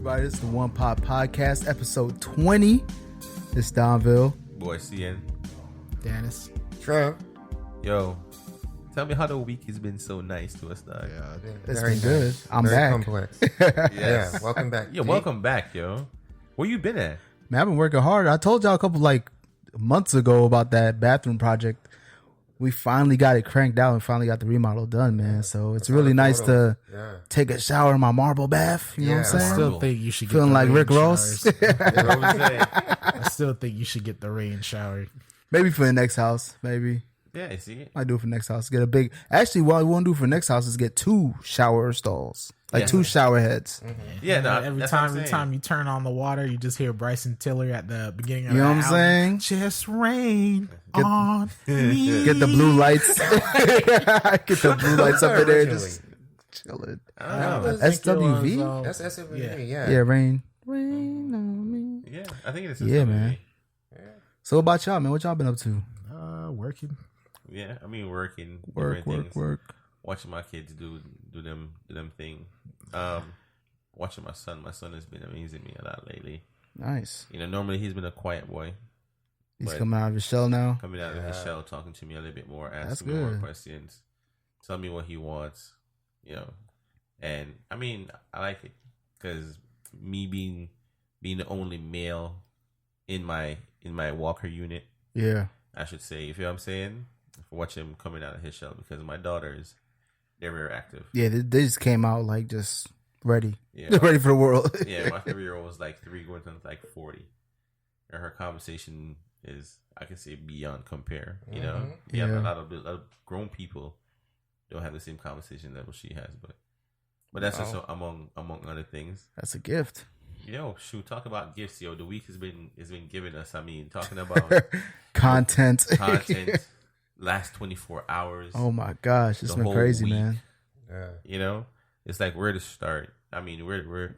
everybody? This is the OnePot podcast, episode 20. It's Donville. Boy, CN. Dennis. Trev. Yo, tell me how the week has been so nice to us, dog. Yeah, It's been good. Nice. I'm very back. Complex. Yes. Yeah, welcome back. Yo, welcome back, yo. Where you been at? Man, I've been working hard. I told y'all a couple months ago about that bathroom project. We finally got it cranked out and finally got the remodel done, man. So it's really nice to take a shower in my marble bath. You know what I'm saying? I still think you should get Feeling the like rain Rick Ross. showers. Yeah. I still think you should get the rain shower. Maybe for the next house. Maybe. You see it? Might do it for next house. Get a big. Actually, what I want to do for next house is get 2 shower stalls, like 2 shower heads. Mm-hmm. Yeah, no, every time you turn on the water, you just hear Bryson Tiller at the beginning of You know the what I'm album. saying? Just rain on me. Get the blue lights. Get the blue lights up in there, just chilling. SWV. That's SWV. Yeah, rain on me. Yeah, I think it's Yeah, man. So what about y'all, man? What y'all been up to? Working. Yeah, I mean working, Work. different things. Watching my kids do them thing. Watching my son. My son has been amazing me a lot lately. Nice. You know, normally he's been a quiet boy. He's coming out of his shell now. Coming out of his shell, talking to me a little bit more, That's asking me more good. questions, tell me what he wants, you know. And I mean, I like it because me being the only male in my Walker unit, Yeah. I should say, if you know what I'm saying, for watch him coming out of his shell because my daughters, they're very active. Yeah, they just came out like just ready. Yeah, Ready for the world. yeah. My 3-year-old was like 3 going to like 40, and her conversation is, I can say, beyond compare. You know, Yeah. a lot of grown people don't have the same conversation level she has, but that's just among other things. That's a gift. Yo, shoot, talk about gifts, yo. The week has been giving us. I mean, talking about Content. last 24 hours. Oh my gosh, it's The been whole crazy, week. man. Yeah. You know, it's like where to start. I mean, where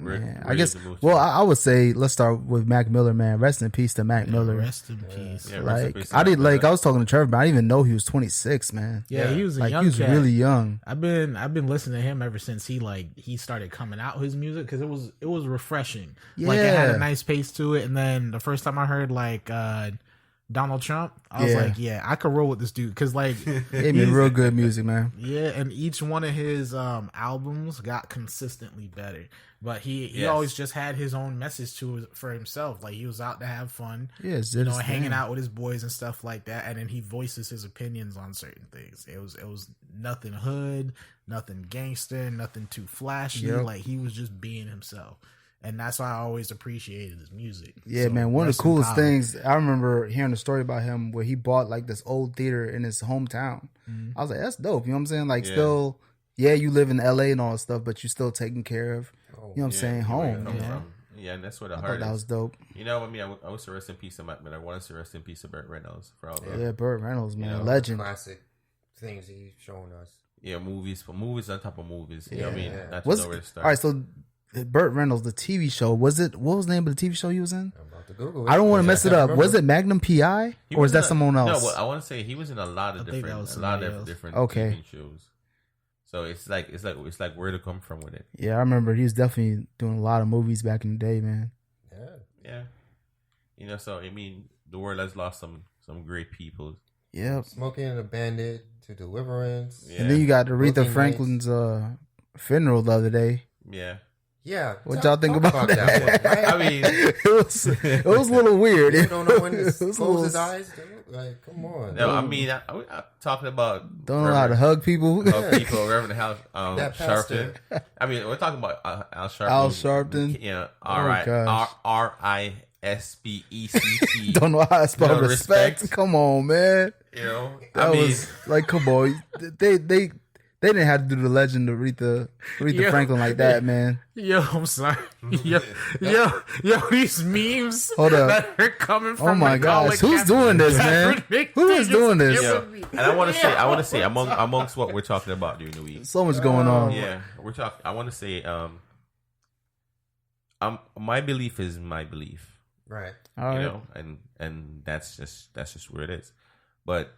I guess. Well, I would say let's start with Mac Miller, man. Rest in peace to Mac Miller. Rest in peace. Yeah, rest in Like peace to I Mac did, like Miller. I was talking to Trevor, but I didn't even know he was 26, man. Yeah, he was a Like young he was cat. really young. I've been listening to him ever since he started coming out his music because it was refreshing. Like it had Yeah. a nice pace to it. And then the first time I heard Donald Trump, I was like, yeah, I could roll with this dude because like Gave me real good music, man. yeah, and each one of his albums got consistently better. But he Yes. always just had his own message for himself. Like he was out to have fun, Yeah, it's you know, just hanging out with his boys and stuff like that. And then he voices his opinions on certain things. It was nothing hood, nothing gangster, nothing too flashy. Yep. Like he was just being himself. And that's why I always appreciated his music. Yeah, So, man. One of rest the in coolest power. things I remember hearing a story about him where he bought like this old theater in his hometown. I was like, that's dope. You know what I'm saying? Like, Yeah. still, yeah, you live in LA and all that stuff, but you still taking care of. You know what I'm saying? where Home. it come You know? from. Yeah, and that's where the I heart thought that is. was dope. You know, I mean, I was to rest in peace to Mac Miller. I wanted to rest in peace to Burt Reynolds for all the Yeah, Burt Reynolds, man, You know, legend. Classic things he's shown us. movies on top of movies. You know what I mean? Yeah. Not to Was know where to start. all right? So, Burt Reynolds, the TV show, was it? What was the name of the TV show he was in? I'm about to Google it. I don't want to mess it up. Remember. Was it Magnum PI He or was is that in a- someone else? No, well, I want to say he was in a lot of I think that different, was a lot somebody of else. different Okay. TV shows. So it's like where to come from with it. Yeah, I remember he was definitely doing a lot of movies back in the day, man. Yeah. Yeah, you know. So I mean, the world has lost some great people. Yep. Smoking and a Bandit to Deliverance. Yeah, And then you got Aretha Brooklyn Franklin's funeral the other day. yeah. Yeah. What y'all think about that? one, right? I mean, it was a little weird. You don't know when to It was a close little- his eyes, dude. Like, come on. no, I mean, I'm talking about Don't know how to hug people. people, Reverend House That pastor. Sharpton. I mean, we're talking about Al Sharpton. Al Sharpton. Yeah, gosh. RISPECT. Don't know how to spell No respect. respect. Come on, man. You know, That I mean, was like, come on. They didn't have to do the legend of Aretha Yeah. Franklin like that, man. Yo, I'm sorry. Yo, these memes Hold up. that are coming from Oh my Macaulay gosh, who's Culkin. doing this, man? Who is doing this? yeah. And I want to say, amongst what we're talking about during the week. So much going on. Yeah, we're talking. I want to say, my belief is my belief. Right. All right. You know, and that's just where it is. But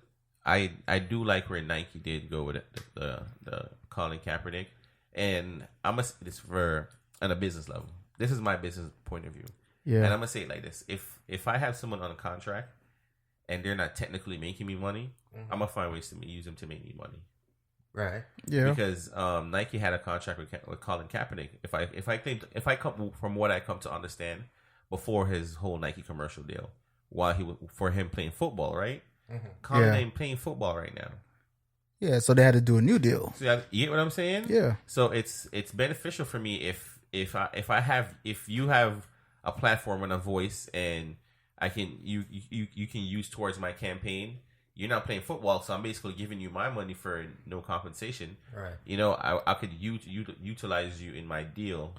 I do like where Nike did go with the Colin Kaepernick, and I'm gonna say this for on a business level. this is my business point of view. Yeah. And I'm gonna say it like this: if I have someone on a contract and they're not technically making me money, I'm gonna find ways to use them to make me money. Right. Yeah. Because Nike had a contract with Colin Kaepernick. If I come from what I come to understand before his whole Nike commercial deal, while for him playing football, right? Colin ain't playing football right now. Yeah. So they had to do a new deal. So you get what I'm saying? Yeah. So it's beneficial for me if you have a platform and a voice and I can you can use towards my campaign. You're not playing football, so I'm basically giving you my money for no compensation. Right. You know, I could utilize you in my deal.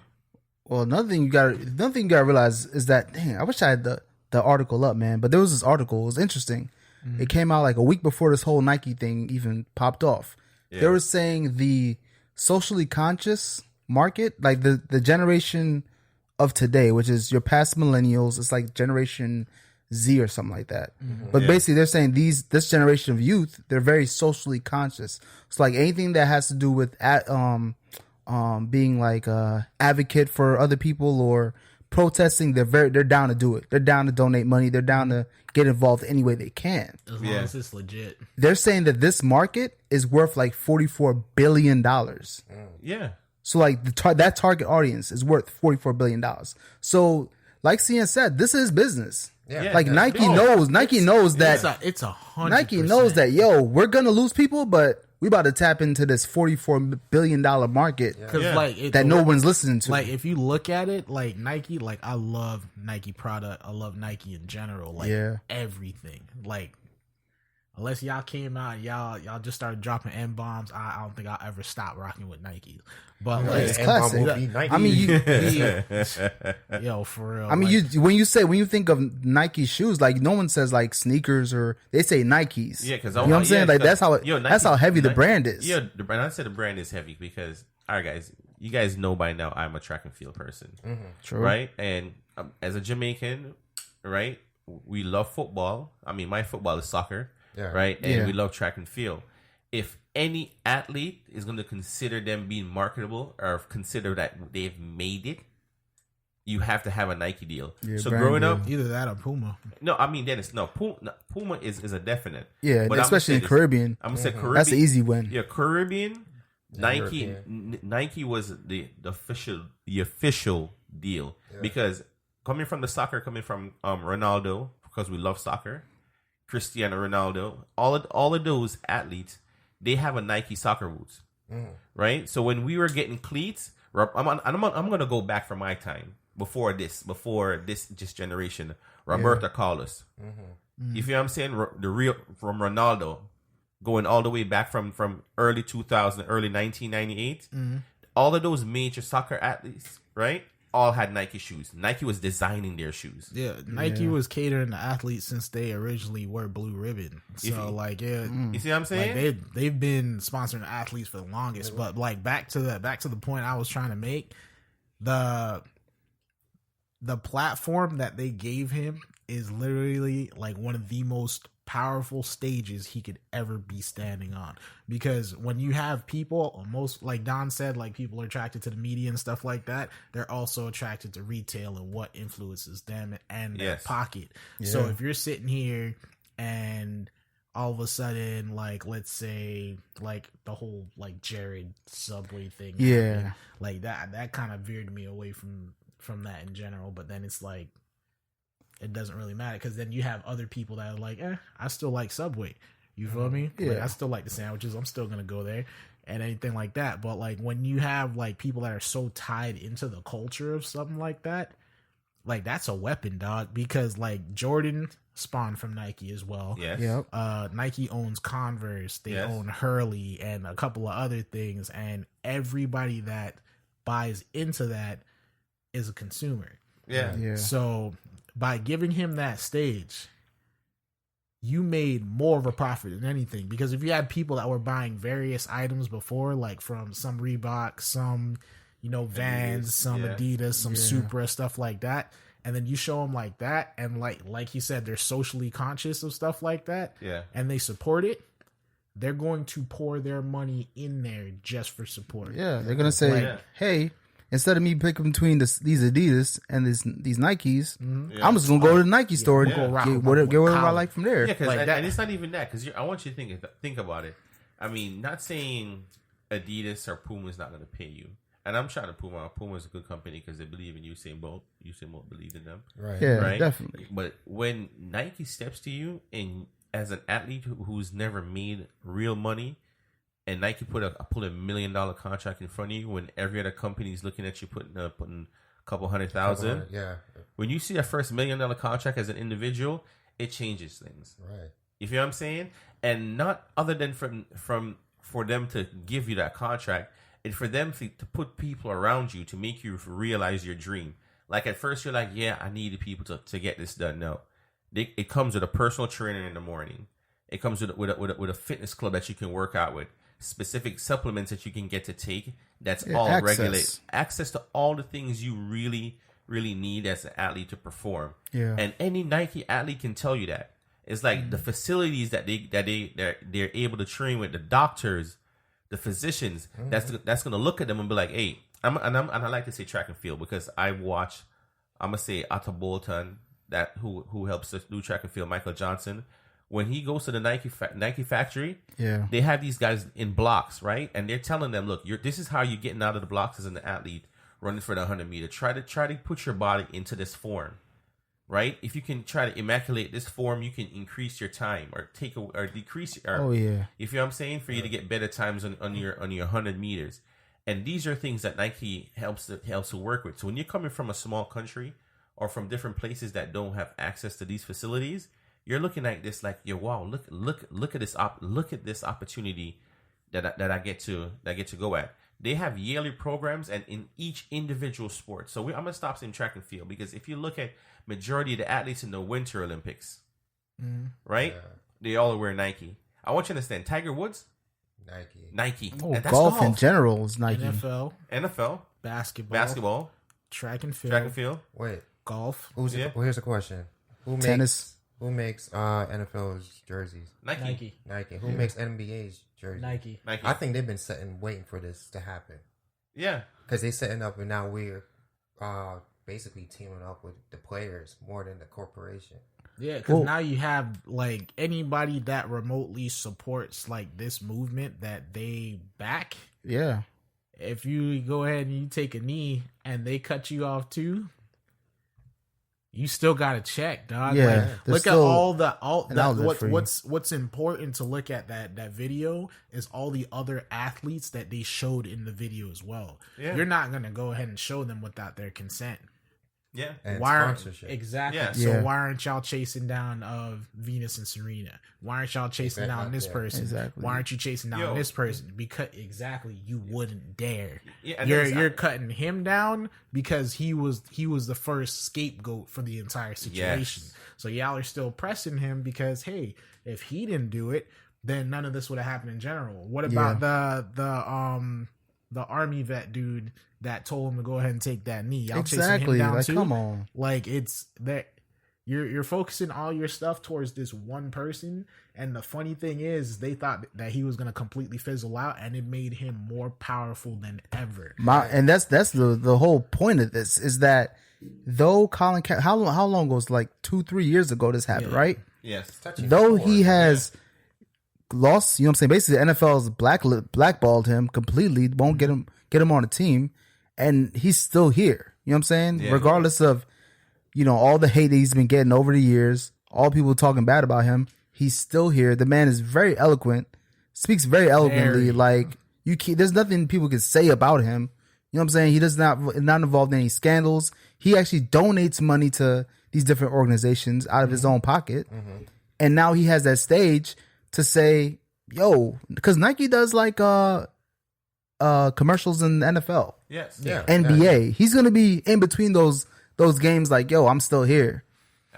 Well, another thing you gotta realize is that, dang, I wish I had the article up, man. But there was this article. It was interesting. It came out like a week before this whole Nike thing even popped off. Yeah. They were saying the socially conscious market, like the generation of today, which is your past millennials, it's like Generation Z or something like that. But basically they're saying this generation of youth, they're very socially conscious. It's like anything that has to do with being like advocate for other people or protesting, they're down to do it. They're down to donate money. They're down to get involved any way they can. As long as it's legit. They're saying that this market is worth like $44 billion. Yeah. So like that target audience is worth $44 billion. So like CN said, this is business. Yeah. Like Nike knows that it's 100%. Nike knows that, yo, we're going to lose people, but we about to tap into this $44 billion market that no one's listening to. Like if you look at it, like Nike, like I love Nike product. I love Nike in general. Like everything. Like unless y'all came out and y'all just started dropping M-bombs, I don't think I'll ever stop rocking with Nike. But like, it's classic. I mean, yo, for real. I mean, when you think of Nike shoes, like no one says like sneakers or they say Nikes. Yeah, because you know what I'm saying. Like that's how heavy the brand is. Yeah, the brand. I said the brand is heavy because all right, guys, you guys know by now I'm a track and field person, True. right? And as a Jamaican, right, we love football. I mean, my football is soccer. Yeah. Right? And we love track and field. If any athlete is going to consider them being marketable or consider that they've made it, you have to have a Nike deal. Yeah, so growing up... Either that or Puma. No, I mean, Dennis, Puma is a definite. Yeah, but especially in Caribbean. I'm going to say Caribbean. That's the easy win. Yeah, Caribbean, Nike was the official deal. Yeah. Because coming from Ronaldo, because we love soccer... Cristiano Ronaldo, all of those athletes, they have a Nike soccer boots, right? So when we were getting cleats, I'm gonna go back from my time before this just generation. Roberto Carlos, you feel what I'm saying? The real from Ronaldo, going all the way back from early 2000, early 1998. All of those major soccer athletes, right? All had Nike shoes. Nike was designing their shoes. Yeah, Nike was catering to athletes since they originally were Blue Ribbon. So you see what I'm saying? Like they've been sponsoring athletes for the longest. But like back to the point I was trying to make, the platform that they gave him is literally like one of the most powerful stages he could ever be standing on, because when you have people, most like Don said, like people are attracted to the media and stuff like that, they're also attracted to retail and what influences them and their pocket. So if you're sitting here and all of a sudden, like let's say like the whole like Jared Subway thing happened, like that kind of veered me away from that in general. But then it's like it doesn't really matter, because then you have other people that are like, I still like Subway. You feel me? Yeah. Like, I still like the sandwiches. I'm still going to go there and anything like that. But like when you have like people that are so tied into the culture of something like that, like that's a weapon, dog, because like Jordan spawned from Nike as well. Yes. Yep. Nike owns Converse. They own Hurley and a couple of other things. And everybody that buys into that is a consumer. Yeah. So by giving him that stage, you made more of a profit than anything. Because if you had people that were buying various items before, like from some Reebok, some, Vans, some Adidas, some Supra, stuff like that, and then you show them like that, and like he said, they're socially conscious of stuff like that, and they support it, they're going to pour their money in there just for support. Yeah, they're going to say, hey, instead of me picking between these Adidas and these Nikes, Yeah. I'm just gonna go to the Nike store and go get whatever I like from there. Yeah, because Like that. and it's not even that. Because I want you to think about it. I mean, not saying Adidas or Puma is not going to pay you. And I'm trying to Puma. Puma is a good company because they believe in Usain Bolt. Usain Bolt believes in them. Right. Yeah, Right? definitely. But when Nike steps to you and as an athlete who's never made real money, and Nike put a $1 million contract in front of you when every other company is looking at you putting a couple $100,000. Yeah. When you see that first $1 million contract as an individual, it changes things. Right. You feel what I'm saying? And not other than for them to give you that contract, and for them to put people around you to make you realize your dream. Like at first you're like, yeah, I need the people to get this done. No, it comes with a personal trainer in the morning. It comes with a fitness club that you can work out with. Specific supplements that you can get to take. That's all regulated. Access to all the things you really, really need as an athlete to perform. Yeah. And any Nike athlete can tell you that. It's like the facilities that they're able to train with, the doctors, the physicians. That's gonna look at them and be like, hey, and I like to say track and field because I'm gonna say Otto Bolton, that who helps us do track and field, Michael Johnson. When he goes to the Nike factory, they have these guys in blocks, right? And they're telling them, look, this is how you're getting out of the blocks as an athlete running for the 100 meter. Try to put your body into this form, right? If you can try to immaculate this form, you can increase your time or decrease. Oh yeah. You feel what I'm saying? For you to get better times on your 100 meters. And these are things that Nike helps to work with. So when you're coming from a small country or from different places that don't have access to these facilities, you're looking at this like, yo, wow, look at this opportunity that I get to go at. They have yearly programs and in each individual sport. So I'm gonna stop saying track and field because if you look at majority of the athletes in the Winter Olympics, right? Yeah. They all wear Nike. I want you to understand. Tiger Woods, Nike. Oh, And that's golf in general is Nike. NFL, NFL, basketball, track and field, Wait. golf. Well, here's a question. Tennis. Who makes NFL's jerseys? Nike. Nike. Who makes NBA's jerseys? Nike. I think they've been waiting for this to happen. Yeah. Because they're setting up, and now we're basically teaming up with the players more than the corporation. Yeah, because now you have like anybody that remotely supports like this movement that they back. Yeah. If you go ahead and you take a knee and they cut you off too, you still got to check, dog. Yeah, like, look at what's important to look at that video is all the other athletes that they showed in the video as well. Yeah. You're not gonna go ahead and show them without their consent. Yeah. And sponsorship. Exactly. Yeah. So why aren't y'all chasing down Venus and Serena? Why aren't y'all chasing down this person? Exactly. Why aren't you chasing down this person? Because you wouldn't dare. Yeah, you're cutting him down because he was the first scapegoat for the entire situation. Yes. So y'all are still pressing him because hey, if he didn't do it, then none of this would have happened in general. What about the army vet dude that told him to go ahead and take that knee? Y'all chasing him down too? Come on. Like it's that you're focusing all your stuff towards this one person, and the funny thing is they thought that he was gonna completely fizzle out, and it made him more powerful than ever. And that's the whole point of this is that though Colin how long ago was like 2-3 years ago this happened, right? Yes. Though he has lost, you know what I'm saying? Basically, the NFL's blackballed him completely. Won't get him on the team, and he's still here. You know what I'm saying? Yeah. Regardless of all the hate that he's been getting over the years, all people talking bad about him, he's still here. The man is very eloquent, speaks very eloquently. Like there's nothing people can say about him. You know what I'm saying? He does not involved in any scandals. He actually donates money to these different organizations out of his own pocket, and now he has that stage to say, yo, because Nike does like commercials in the NFL, Yes. Yeah. NBA. He's gonna be in between those games, like, yo, I'm still here.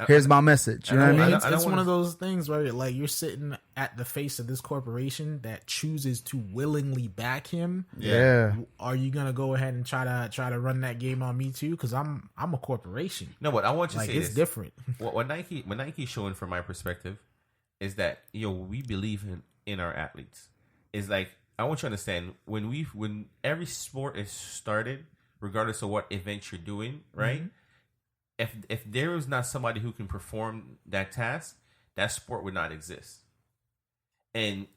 Here's my message. You know what I mean? It's one of those things where like you're sitting at the face of this corporation that chooses to willingly back him. Yeah. Are you gonna go ahead and try to run that game on me too? Because I'm a corporation. No, but I want you to Like say it's this. different. What Nike's showing from my perspective is that we believe in our athletes. Is like I want you to understand when every sport is started, regardless of what event you're doing, right? If there is not somebody who can perform that task, that sport would not exist. And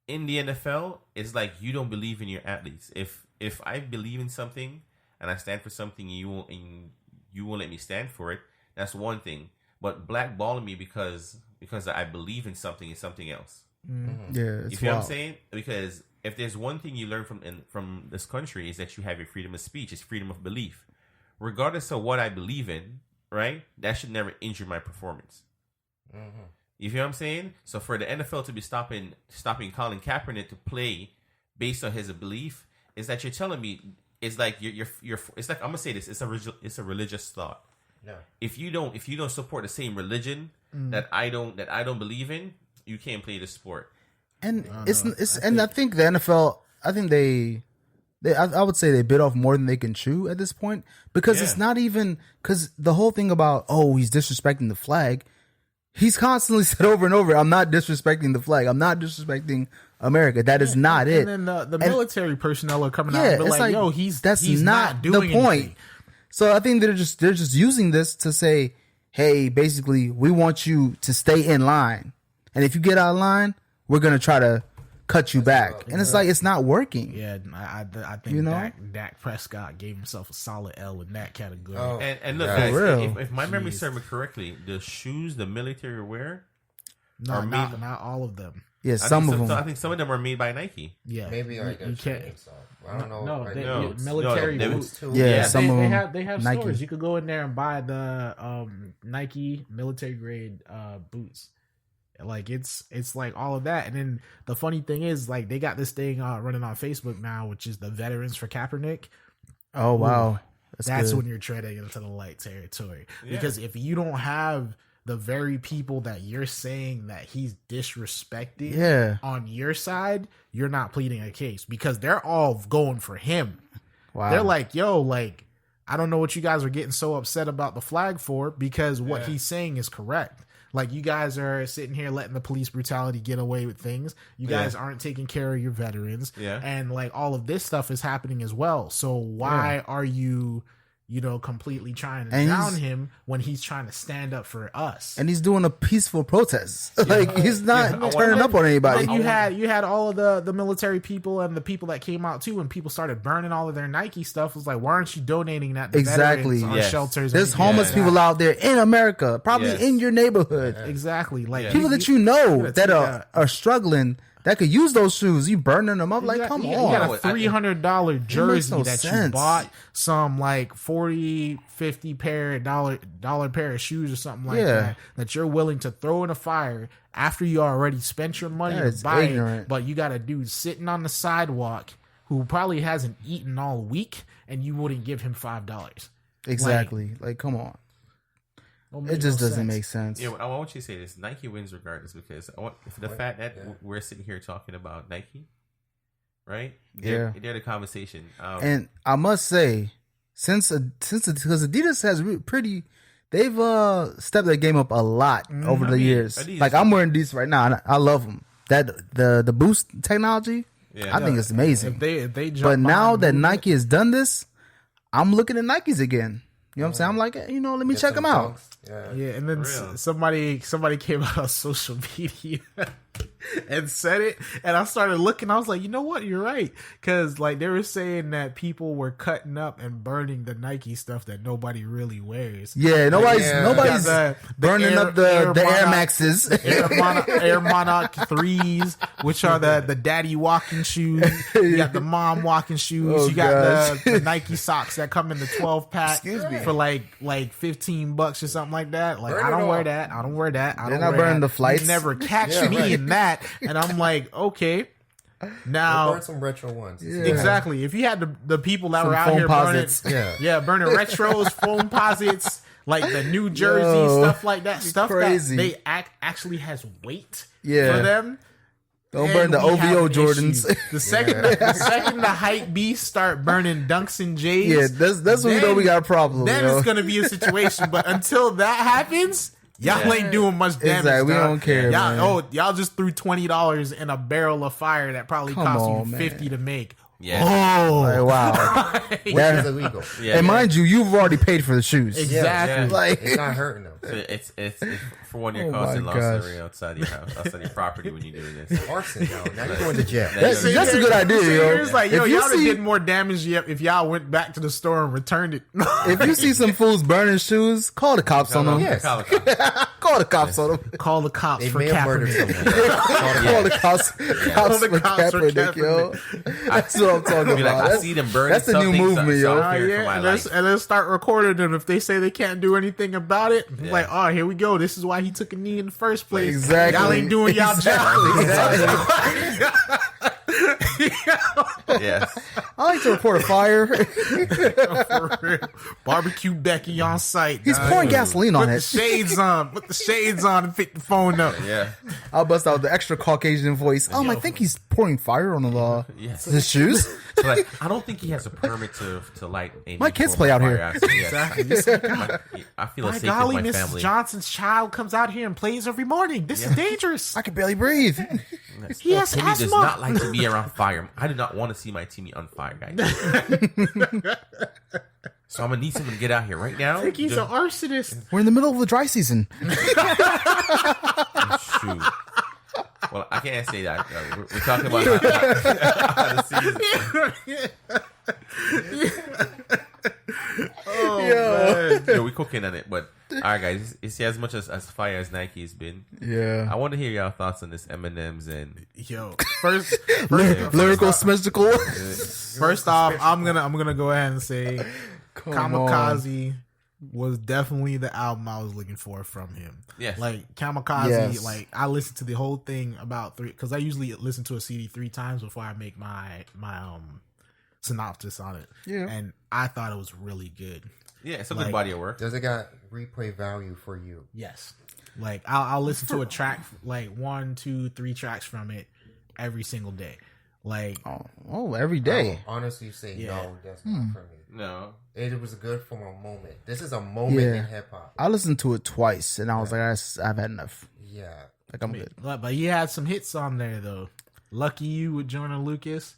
in the NFL, it's like you don't believe in your athletes. If I believe in something and I stand for something, and you won't let me stand for it, that's one thing. But blackballing me because I believe in something is something else. Yeah, You feel what I'm saying? Because if there's one thing you learn from this country is that you have your freedom of speech, it's freedom of belief, regardless of what I believe in. Right? That should never injure my performance. You feel what I'm saying? So for the NFL to be stopping Colin Kaepernick to play based on his belief, is that you're telling me it's like you're it's like, I'm gonna say this, it's a religious thought. Yeah. If you don't support the same religion that I don't believe in, you can't play the sport. And I think the NFL, I think I would say they bit off more than they can chew at this point, because it's not even, because the whole thing about, he's disrespecting the flag, he's constantly said over and over, I'm not disrespecting the flag, I'm not disrespecting America. That is not it. And then the military personnel are coming out and be like, yo, he's not doing the point. Anything. So I think they're just using this to say, hey, basically, we want you to stay in line, and if you get out of line, we're gonna try to cut you back. And it's like, it's not working. Yeah, I think Dak Prescott gave himself a solid L in that category. And look, guys, if my memory serves me correctly, the shoes the military wear are made, not all of them. Yeah, some of them. I think some of them are made by Nike. Yeah, maybe like you can't. I don't know. No, military boots. Yeah, some of them. They have Nike. stores. You could go in there and buy the Nike military grade boots. Like it's like all of that. And then the funny thing is, like, they got this thing running on Facebook now, which is the Veterans for Kaepernick. Oh wow, that's when you're treading into the light territory. Because if you don't have the very people that you're saying that he's disrespecting on your side, you're not pleading a case, because they're all going for him. Wow. They're like, yo, like, I don't know what you guys are getting so upset about the flag for, because what he's saying is correct. Like, you guys are sitting here letting the police brutality get away with things. You guys aren't taking care of your veterans. Yeah. And, like, all of this stuff is happening as well. So why are you, completely trying to down him when he's trying to stand up for us? And he's doing a peaceful protest. Like, he's not turning up on anybody. You had all of the military people and the people that came out too, and people started burning all of their Nike stuff. It was like, why aren't you donating that to veterans on shelters? There's homeless people out there in America, probably in your neighborhood. Exactly. Like people that you know that are struggling, that could use those shoes. You burning them up, like, come on. You got a $300 jersey that you bought some like $40-$50 dollar pair of shoes or something like that you're willing to throw in a fire after you already spent your money to buy it. But you got a dude sitting on the sidewalk who probably hasn't eaten all week, and you wouldn't give him $5. Exactly. Like, come on. It just doesn't make sense. Yeah, I want you to say this. Nike wins regardless, because the fact that we're sitting here talking about Nike, right? They're the conversation. And I must say, since because Adidas has they've stepped their game up a lot over the years. Adidas, like, I'm wearing these right now, and I love them. That the Boost technology, I think it's amazing. If they but now that Nike has done this, I'm looking at Nikes again. You know what I'm saying? I'm like, let me check them out. Yeah, and then somebody came out on social media and said it, and I started looking. I was like, you know what? You're right, because like they were saying that people were cutting up and burning the Nike stuff that nobody really wears. Yeah, nobody's burning up the Air Maxes, Air Monarch 3s, which are the daddy walking shoes. You got the mom walking shoes. You got the Nike socks that come in the 12 pack for like $15 or something like that. Like, I don't wear that. I don't wear that. They're not burning the flights. You never catch me in that. And I'm like, okay. Now, burn some retro ones. Yeah. Exactly. If you had the people that were out here burning retros, foam posits, like the New Jersey stuff like that, stuff crazy. That they actually has weight for them. Don't burn the OVO Jordans. The second the hype beasts start burning Dunks and J's, that's when we know we got a problem. Then it's gonna be a situation. But until that happens, y'all ain't doing much damage. Exactly. We don't care. Y'all just threw $20 in a barrel of fire that probably cost you $50 to make. Yeah. Oh, wow. which is illegal. And mind you, you've already paid for the shoes. Exactly. Yeah. Like It's not hurting them. So it's for one you're Oh causing my loss gosh. area outside your house, outside your property when you're doing this. Arson, though. Now you're going to jail. that's a good idea, yo. It's like, yo, If you y'all done see- did more damage if y'all went back to the store and returned it. If you see some fools burning shoes, call the cops on them. Yes. Call Call the cops on them. Call the cops They for may have murdered Kaepernick. someone. Call the cops. Cops the for cops for Kaepernick, yo. That's what I'm talking Be like, about. I That's- see them burning. That's the new something, movement, yo. so I fear for my life. And let's start recording them. If they say they can't do anything about it, Yeah. like, oh, here we go. This is why he took a knee in the first place. Exactly. Y'all ain't doing y'all job. Exactly. Yes. I like to report a fire. For real. Barbecue Becky on site. He's dog. pouring gasoline on Put the it. shades on. Put the shades on and pick the phone up. Yeah. I'll bust out the extra Caucasian voice. I think he's pouring fire on the Yes. his shoes. So, like, I don't think he has a permit to light any. My kids form play of out here. fire outside. Yes. Exactly. It's like, I feel by safe golly, with my Mrs. family. Johnson's child comes out here and plays every morning. This is dangerous. I can barely breathe. He has Timmy does asthma. not like to be around fire. I do not want to see my Timmy on fire, guys. So I'm gonna need someone to get out here right now. I think he's an arsonist. We're in the middle of the dry season. Shoot. Well, I can't say that. We're talking about how the season. Yeah, we're cooking on it. But all right, guys, it's as much as fire as Nike's been. Yeah. I want to hear y'all thoughts on this M&M's and Yo, first Lyrical, smestical. First off, I'm gonna go ahead and say Come Kamikaze was definitely the album I was looking for from him. Yes. Like Kamikaze, Yes. like I listened to the whole thing about 3 because I usually listen to a CD 3 times before I make my synopsis on it. Yeah. And I thought it was really good. yeah, it's a Like- good body of work. Does it got replay value for you? Yes. Like I'll listen to a track, like 1, 2, 3 tracks from it every single day. Like Oh, every I day. will honestly say Yeah. no, that's not for me. No, It was good for a moment. This is a moment Yeah. in hip hop. I listened to it twice, and I was like, I've had enough. Yeah. Like, I'm good. But he had some hits on there though. Lucky You with Jonah Lucas,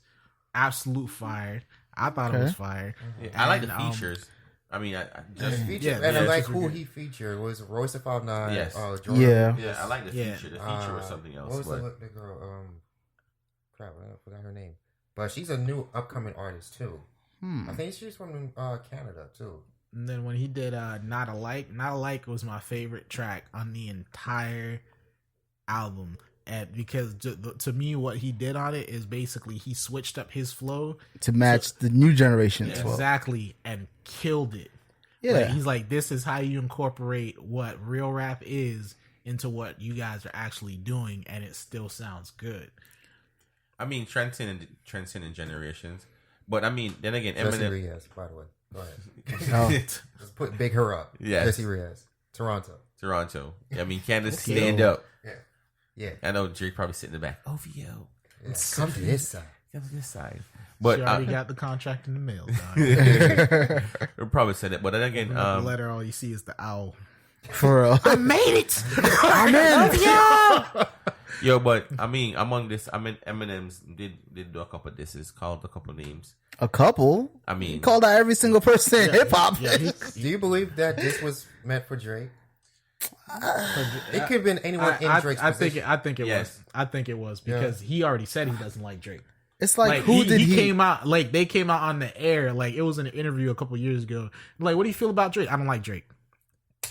absolute fire. I thought it was fire. yeah, I like the And, features. I mean, I The just feature, yeah, and I yeah, like features who were he featured. Was Royce the 5'9", Yes. Jordan. Yeah. yeah, I like the Yeah. feature. The feature was something else. What was But the girl? Crap, I forgot her name. But she's a new upcoming artist too. I think she's from Canada too. And then when he did Not Alike was my favorite track on the entire album. And because to me, what he did on it is basically he switched up his flow To match the new generation as well. exactly and killed it. Yeah. Like, he's like, this is how you incorporate what real rap is into what you guys are actually doing, and it still sounds good. I mean, transcending generations. But I mean, then again, Jesse Eminem. Reyes, by the way. Go ahead. Oh. Just big her up. Yes. Jesse Reyes, Toronto. Toronto. I mean, Candace, Okay. stand up. Yeah. I know Drake probably sitting in the back. OVO. Yeah. Come to this side. Come to this side. She But already got the contract in the mail. Dog. we probably said it. But then again, The letter, all you see is the owl. For real. I made it. I'm in. yo, but I mean, among this, I mean, Eminem's did do a couple of disses, called a couple names. A couple. I mean, He called out every single person in hip hop. Yeah, Do you believe that this was meant for Drake? It could have been anyone in Drake's position. I think it Yes. was. I think it was because he already said he doesn't like Drake. It's like, Like who did he? came out like they came out on the air like it was in an interview a couple years ago. Like, what do you feel about Drake? I don't like Drake.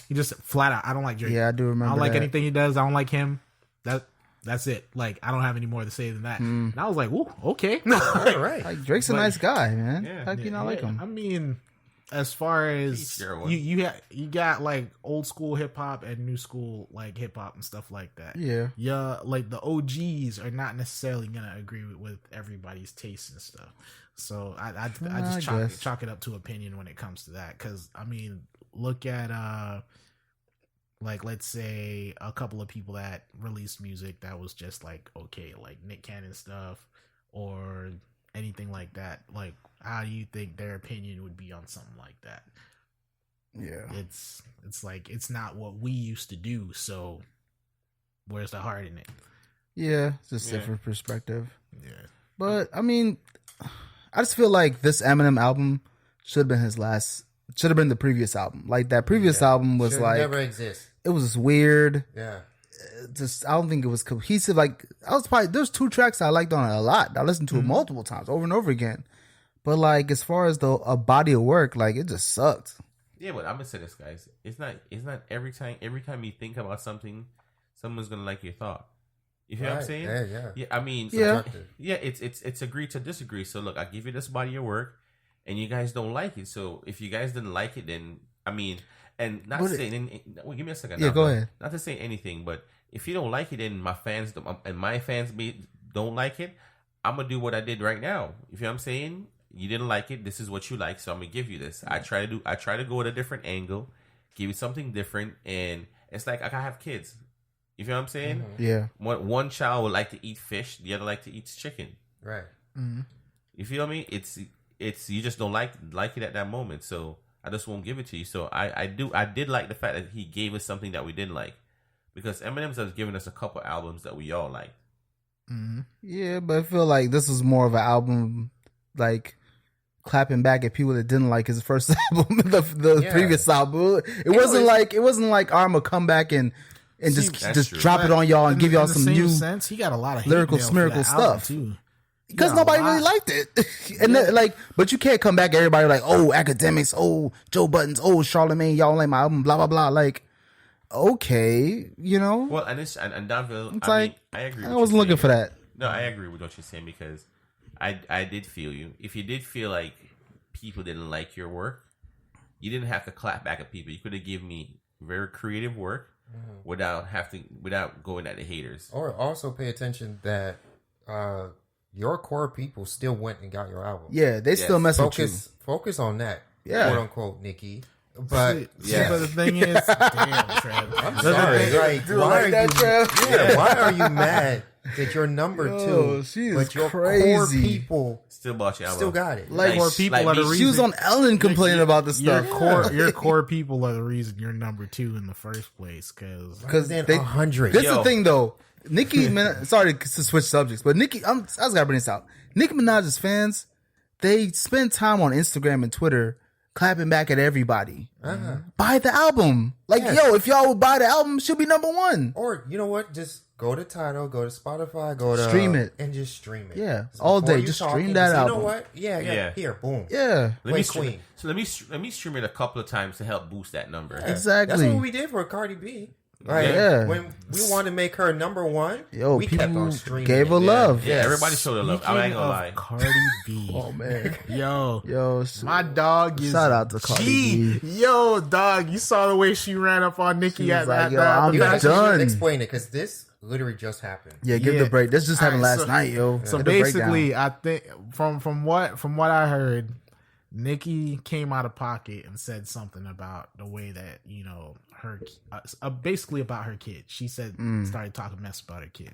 He just flat out, I don't like Drake. Yeah, I do remember I don't like that. anything he does. I don't like him. That's it. Like, I don't have any more to say than that. And I was like, "Ooh, okay." All right. Like, Drake's a But- nice guy, man. Yeah. How can you not like him? I mean, as far as Each their own. you got like old school hip hop and new school like hip hop and stuff like that. Yeah. Yeah, like the OGs are not necessarily gonna agree with everybody's taste and stuff. So I just guess. chalk it up to opinion when it comes to that. Because I mean, look at like let's say a couple of people that released music that was just like okay, like Nick Cannon stuff or anything like that. Like, how do you think their opinion would be on something like that? Yeah. It's like it's not what we used to do. So where's the heart in it? Yeah. It's just Yeah. different perspective. Yeah. But I mean, I just feel like this Eminem album should have been his last. Should have been the previous album. Like that previous album was like never exist. It was weird. Yeah. Just I don't think it was cohesive. Like there's 2 tracks I liked on it a lot. I listened to it multiple times, over and over again. But like as far as a body of work, like it just sucked. Yeah, but I'm gonna say this, guys. It's not every time you think about something, someone's gonna like your thought. You feel what I'm saying? Yeah. I mean, it's agree to disagree. So look, I give you this body of work, and you guys don't like it. So if you guys didn't like it, then I mean, and not to say, well, give me a second. Yeah, go ahead. Not to say anything, but if you don't like it, and my fans don't like it, I'm gonna do what I did right now. You feel what I'm saying? You didn't like it. This is what you like, so I'm gonna give you this. I try to go at a different angle, give you something different, and it's like I have kids. You feel what I'm saying? Mm-hmm. Yeah. One child would like to eat fish, the other like to eat chicken. Right. Mm-hmm. You feel me? It's you just don't like it at that moment, so I just won't give it to you. So I did like the fact that he gave us something that we didn't like, because Eminem's has given us a couple albums that we all liked. Mm-hmm. Yeah, but I feel like this was more of an album like clapping back at people that didn't like his first album, the previous album. It wasn't like I'm gonna come back and just drop it on y'all and give y'all some new sense. He got a lot of lyrical, smearical stuff too. Because nobody really liked it, and then, but you can't come back at everybody like, oh, academics, oh, Joe Buttons, oh, Charlamagne, y'all like my album, blah blah blah. Like, okay, you know. Well, and Donville, it's I agree. I wasn't looking for that. No, I agree with what you're saying, because I did feel you. If you did feel like people didn't like your work, you didn't have to clap back at people. You could have given me very creative work without going at the haters. Or also pay attention that your core people still went and got your album. Yeah, they still mess with you. Focus on that, quote unquote, Nikki. But but the thing is, damn, Trev. I'm sorry. Why are you mad that you're number 2, but your core people still bought your album? Still got it. Like core people are the reason. She was on Ellen complaining about this stuff. Your core people are the reason you're number 2 in the first place. Because then 100. This is the thing though. Nicki, sorry to switch subjects, but Nicki, I just gotta bring this out. Nicki Minaj's fans, they spend time on Instagram and Twitter clapping back at everybody. Buy the album. Like, if y'all would buy the album, she'll be number 1. Or, you know what? Just go to Tidal, go to Spotify, go to... Stream it. And just stream it. Yeah. All day. Just stream that album. You know what? Yeah. Here, boom. Yeah. Let me stream it a couple of times to help boost that number. Yeah. Exactly. That's what we did for Cardi B. Right? Yeah. When we wanted to make her number 1, we kept on streaming. Gave her love. Yeah, everybody showed her love. I ain't gonna lie. Cardi B. Oh man. Yo, my dog is shout out to Cardi B. Yo, dog, you saw the way she ran up on Nikki at that. I'm done. Explain it, because this literally just happened. Yeah, give the break. This just happened last night, yo. So basically, I think from what I heard, Nikki came out of pocket and said something about the way that, you know, her basically about her kid. She said started talking mess about her kid,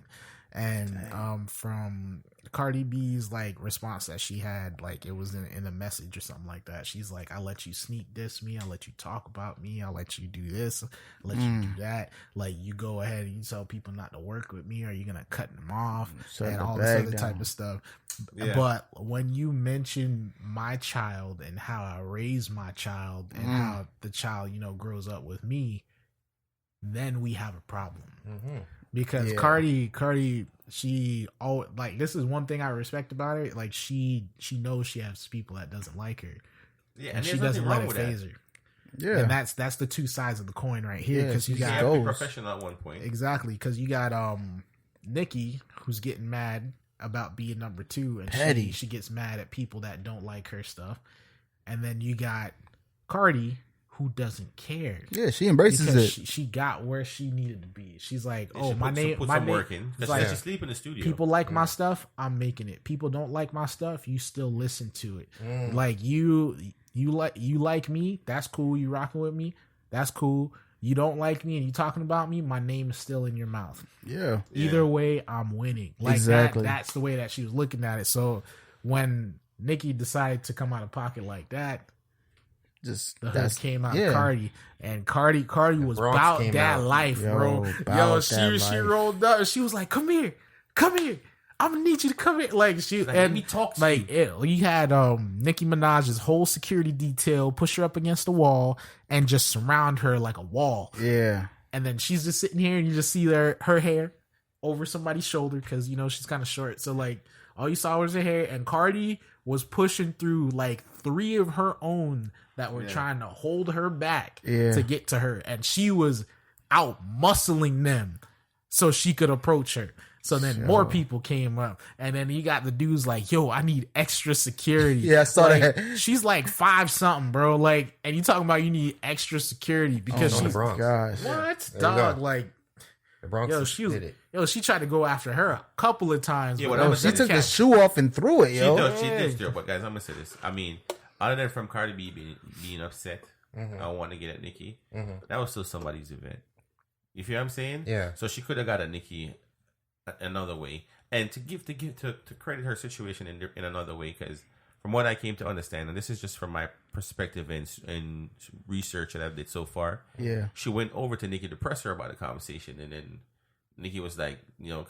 and from Cardi B's like response that she had, like it was in a message or something like that. She's like, I let you sneak diss me, I let you talk about me, I let you do this, I let you do that. Like, you go ahead and you tell people not to work with me, or you're gonna cut them off and all this other type of stuff. Yeah. But when you mention my child and how I raise my child and how the child, you know, grows up with me, then we have a problem. Because Cardi, she like, this is one thing I respect about her. Like, she knows she has people that doesn't like her, and she doesn't let it phase her. Yeah, and that's the two sides of the coin right here. Because you got to be professional at one point. Exactly, because you got Nikki, who's getting mad about being number 2, and she gets mad at people that don't like her stuff, and then you got Cardi, who doesn't care. Yeah, she embraces it. She got where she needed to be. She's like, my name. Working. Like, she sleep in the studio. People like my stuff, I'm making it. People don't like my stuff, you still listen to it. Like, you like me, that's cool. You rocking with me, that's cool. You don't like me and you talking about me, my name is still in your mouth. Yeah. Either way, I'm winning. Like, exactly. That's the way that she was looking at it. So when Nikki decided to come out of pocket like that, just the hood came out of Cardi, and Cardi was about that life, bro. Yo, she rolled up. She was like, "Come here, I'm gonna need you to come in. Like she Like, and let me talk to like he had Nicki Minaj's whole security detail push her up against the wall and just surround her like a wall. Yeah. And then she's just sitting here and you just see her hair over somebody's shoulder because you know she's kind of short. So like all you saw was her hair, and Cardi was pushing through like 3 of her own that were trying to hold her back to get to her, and she was out muscling them so she could approach her. So then more people came up, and then you got the dudes like, yo, I need extra security. Yeah, I saw like, that. She's like 5 something, bro. Like, and you talking about you need extra security because the she's Bronx. Gosh. what you dog? go. Like, The Bronx did it. she tried to go after her a couple of times. Yeah, but well, Oh, she took the shoe off and threw it, She yo. does. She did still. But guys, I'm gonna say this. I mean, other than from Cardi B being upset, I want to get at Nicki. That was still somebody's event. You feel what I'm saying? Yeah. So she could have got at Nicki another way, and to credit her situation in another way, because from what I came to understand, and this is just from my perspective and research that I've did so far. Yeah. She went over to Nicki to press her about the conversation, and then Nicki was like,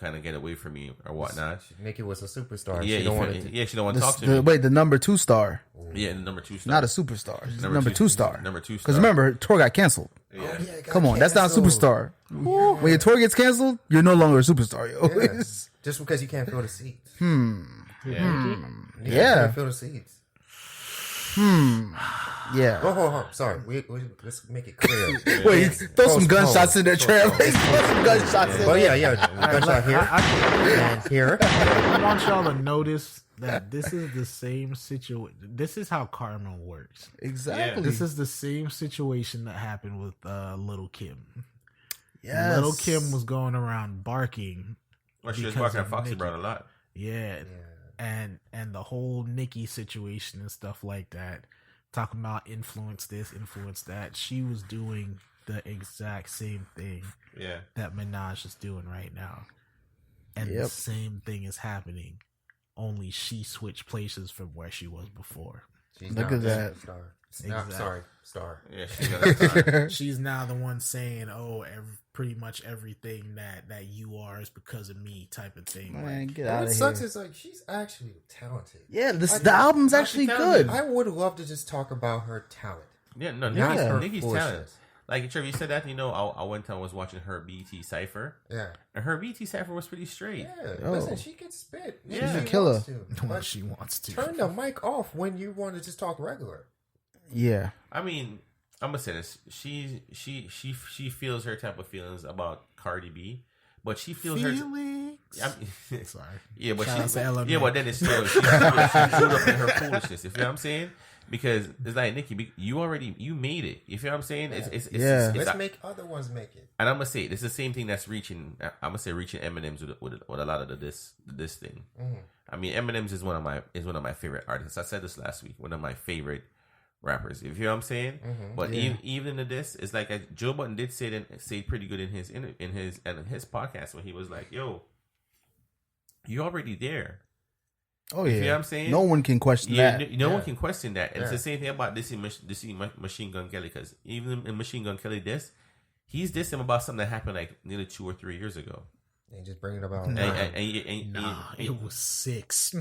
kind of get away from me or whatnot. Nicki was a superstar. Yeah, She don't want to. she don't want to talk to me. Wait, the number 2 star. Yeah, the number 2 star. Not a superstar. She's number 2 star. Number 2 star. Because remember, her tour got canceled. Yeah. Come on, that's not a superstar. When your tour gets canceled, you're no longer a superstar, yo. Yeah. Just because you can't fill the seats. Yeah. Yeah. Can't fill the seats. Yeah. Oh, sorry. Let's make it clear. Wait, throw some gunshots in there, Trev. Throw some gunshots in Well, there. yeah. Gunshot here and here. I want y'all to notice that this is the same situation. This is how karma works. Exactly. This is the same situation that happened with Little Kim. Yes. Little Kim was going around barking. Well, she was because barking at of Foxy Nicki. Brown a lot. Yeah. And the whole Nicki situation and stuff like that. Talking about influence this, influence that. She was doing the exact same thing Yeah. that Minaj is doing right now. And the same thing is happening. Only she switched places from where she was before. She's Look now at that. Star. Exactly. Sorry, star. Yeah, she's gonna She's now the one saying, "Oh, pretty much everything that you are is because of me," type of thing. Man, Like, get out What of sucks here. is like she's actually talented. Yeah, the album's actually good. I would love to just talk about her talent. Yeah, no, Not her Nicki's foolishness. talent. Like Trevor, you said that. I went time was watching her BT Cipher, Yeah. and her BT Cipher was pretty straight. Yeah. Listen, she can spit. when She's a she killer. wants to. when But she wants to. turn the mic off when you want to just talk regular. Yeah. I mean, I'm gonna say this. She feels her type of feelings about Cardi B, but she feels her. Feelings. I mean, Sorry. yeah, but Shout out to Ella, yeah, man. but then it's still she's up in her foolishness. You feel what I'm saying? Because it's like Nicki, you made it. You feel what I'm saying? It's Let's make other ones make it. And I'm gonna say it's the same thing that's reaching. I'm gonna say reaching Eminem's with a lot of this thing. I mean, Eminem's is one of my favorite artists. I said this last week. One of my favorite rappers. If you know what I'm saying. But even in this, it's like Joe Budden did say pretty good in his podcast when he was like, "Yo, you're already there." Oh, You yeah. feel what I'm saying? No one can question that. No one can question that. And it's the same thing about this Machine Gun Kelly, because even in Machine Gun Kelly he's dissing about something that happened like nearly 2 or 3 years ago. And just bring it about. It was 6.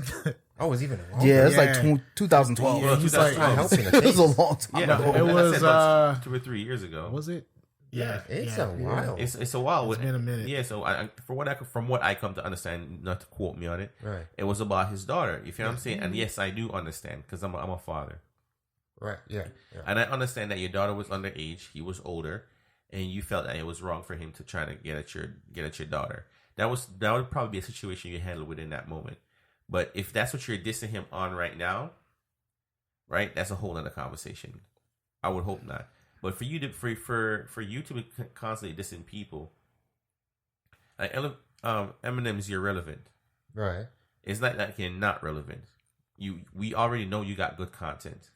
Oh, it was even longer. Yeah, it's Yeah. like 2012. Well, he's 2012. like, helping the It was a case. long time Yeah, ago. it was, I said about 2 or 3 years ago. Was it? Yeah, It's a while. It's a while. It's been a minute. Yeah, so from what I come to understand, not to quote me on it, Right. it was about his daughter. You feel what I'm saying? And yes, I do understand because I'm a father, Right. Yeah. and I understand that your daughter was underage, he was older, and you felt that it was wrong for him to try to get at your daughter. That would probably be a situation you handle within that moment. But if that's what you're dissing him on right now, right, that's a whole other conversation. I would hope not. But for you to for you to be constantly dissing people, like Eminem's irrelevant. Right. It's not like you're not relevant. We already know you got good content.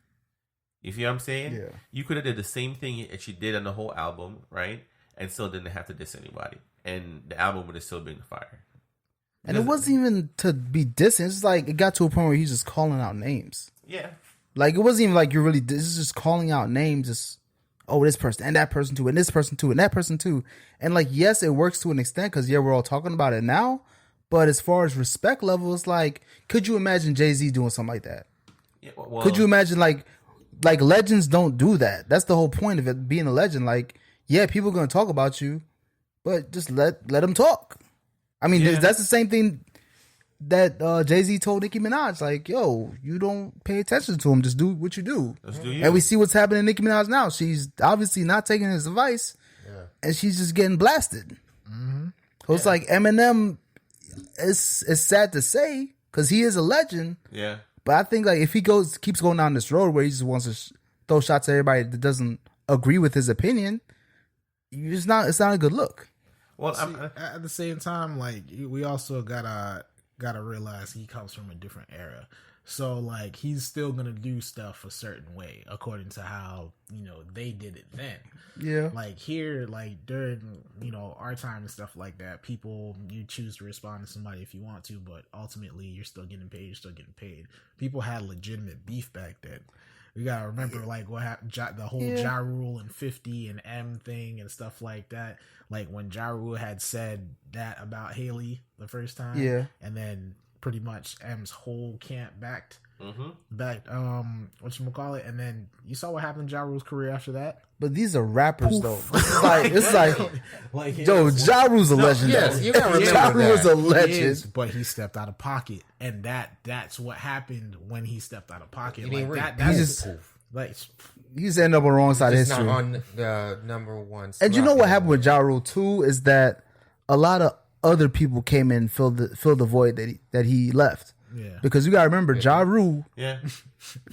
You feel what I'm saying? Yeah. You could have did the same thing that you did on the whole album, right? And still didn't have to diss anybody, and the album would have still been fire. And it wasn't even to be dissing. It's like it got to a point where he's just calling out names. Yeah. Like it wasn't even like you're really. This is just calling out names. Just this person and that person too, and this person too, and that person too. And like yes, it works to an extent because we're all talking about it now. But as far as respect levels, like, could you imagine Jay-Z doing something like that? Yeah, well, Could you imagine like legends don't do that? That's the whole point of it being a legend. Like, yeah, people are gonna talk about you, but just let them talk. I mean, Yeah. that's the same thing that Jay-Z told Nicki Minaj. Like, yo, you don't pay attention to him. Just do what you do. Let's do you. And we see what's happening to Nicki Minaj now. She's obviously not taking his advice, and she's just getting blasted. So it's like Eminem. It's sad to say because he is a legend. Yeah. But I think like if he keeps going down this road where he just wants to throw shots at everybody that doesn't agree with his opinion, it's not a good look. Well, At the same time, like we also gotta realize he comes from a different era. So like he's still gonna do stuff a certain way according to how they did it then. Yeah. Like here, like during our time and stuff like that, you choose to respond to somebody if you want to, but ultimately you're still getting paid. You're still getting paid. People had legitimate beef back then. We gotta remember like what happened, the whole Ja Rule and 50 and M thing and stuff like that. Like when Ja Rule had said that about Haley the first time, and then pretty much M's whole camp backed whatchamacallit, and then you saw what happened in Ja Rule's career after that. But these are rappers though. It's like yo, Ja Rule's a legend. Yes, you gotta remember Ja Rule is a He legend. is, but he stepped out of pocket, and that's what happened when he stepped out of pocket. He's ended up on the wrong side of It's history. not on the number one. And you know what happened with Ja Rule too is that a lot of other people came in and filled the void that he left. Yeah. Because you gotta remember Ja Rule. yeah.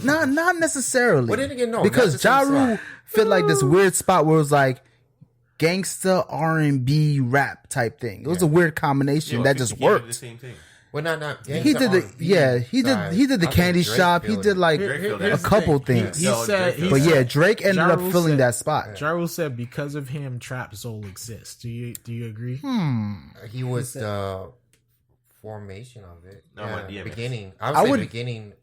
Not necessarily. Well, then again, no, because that's the Ja same Rule spot. fit like this weird spot where it was like gangsta R&B rap type thing. It was a weird combination that just worked. The same thing. Well, not He did the he did the candy shop. He did like a couple things. He said, But yeah, Drake ended Ja up Rule filling said- that spot. Ja Rule said because of him, Trap Soul exists. Do you agree? He was the formation of it. No, but DMX. Beginning. I I would would- say beginning.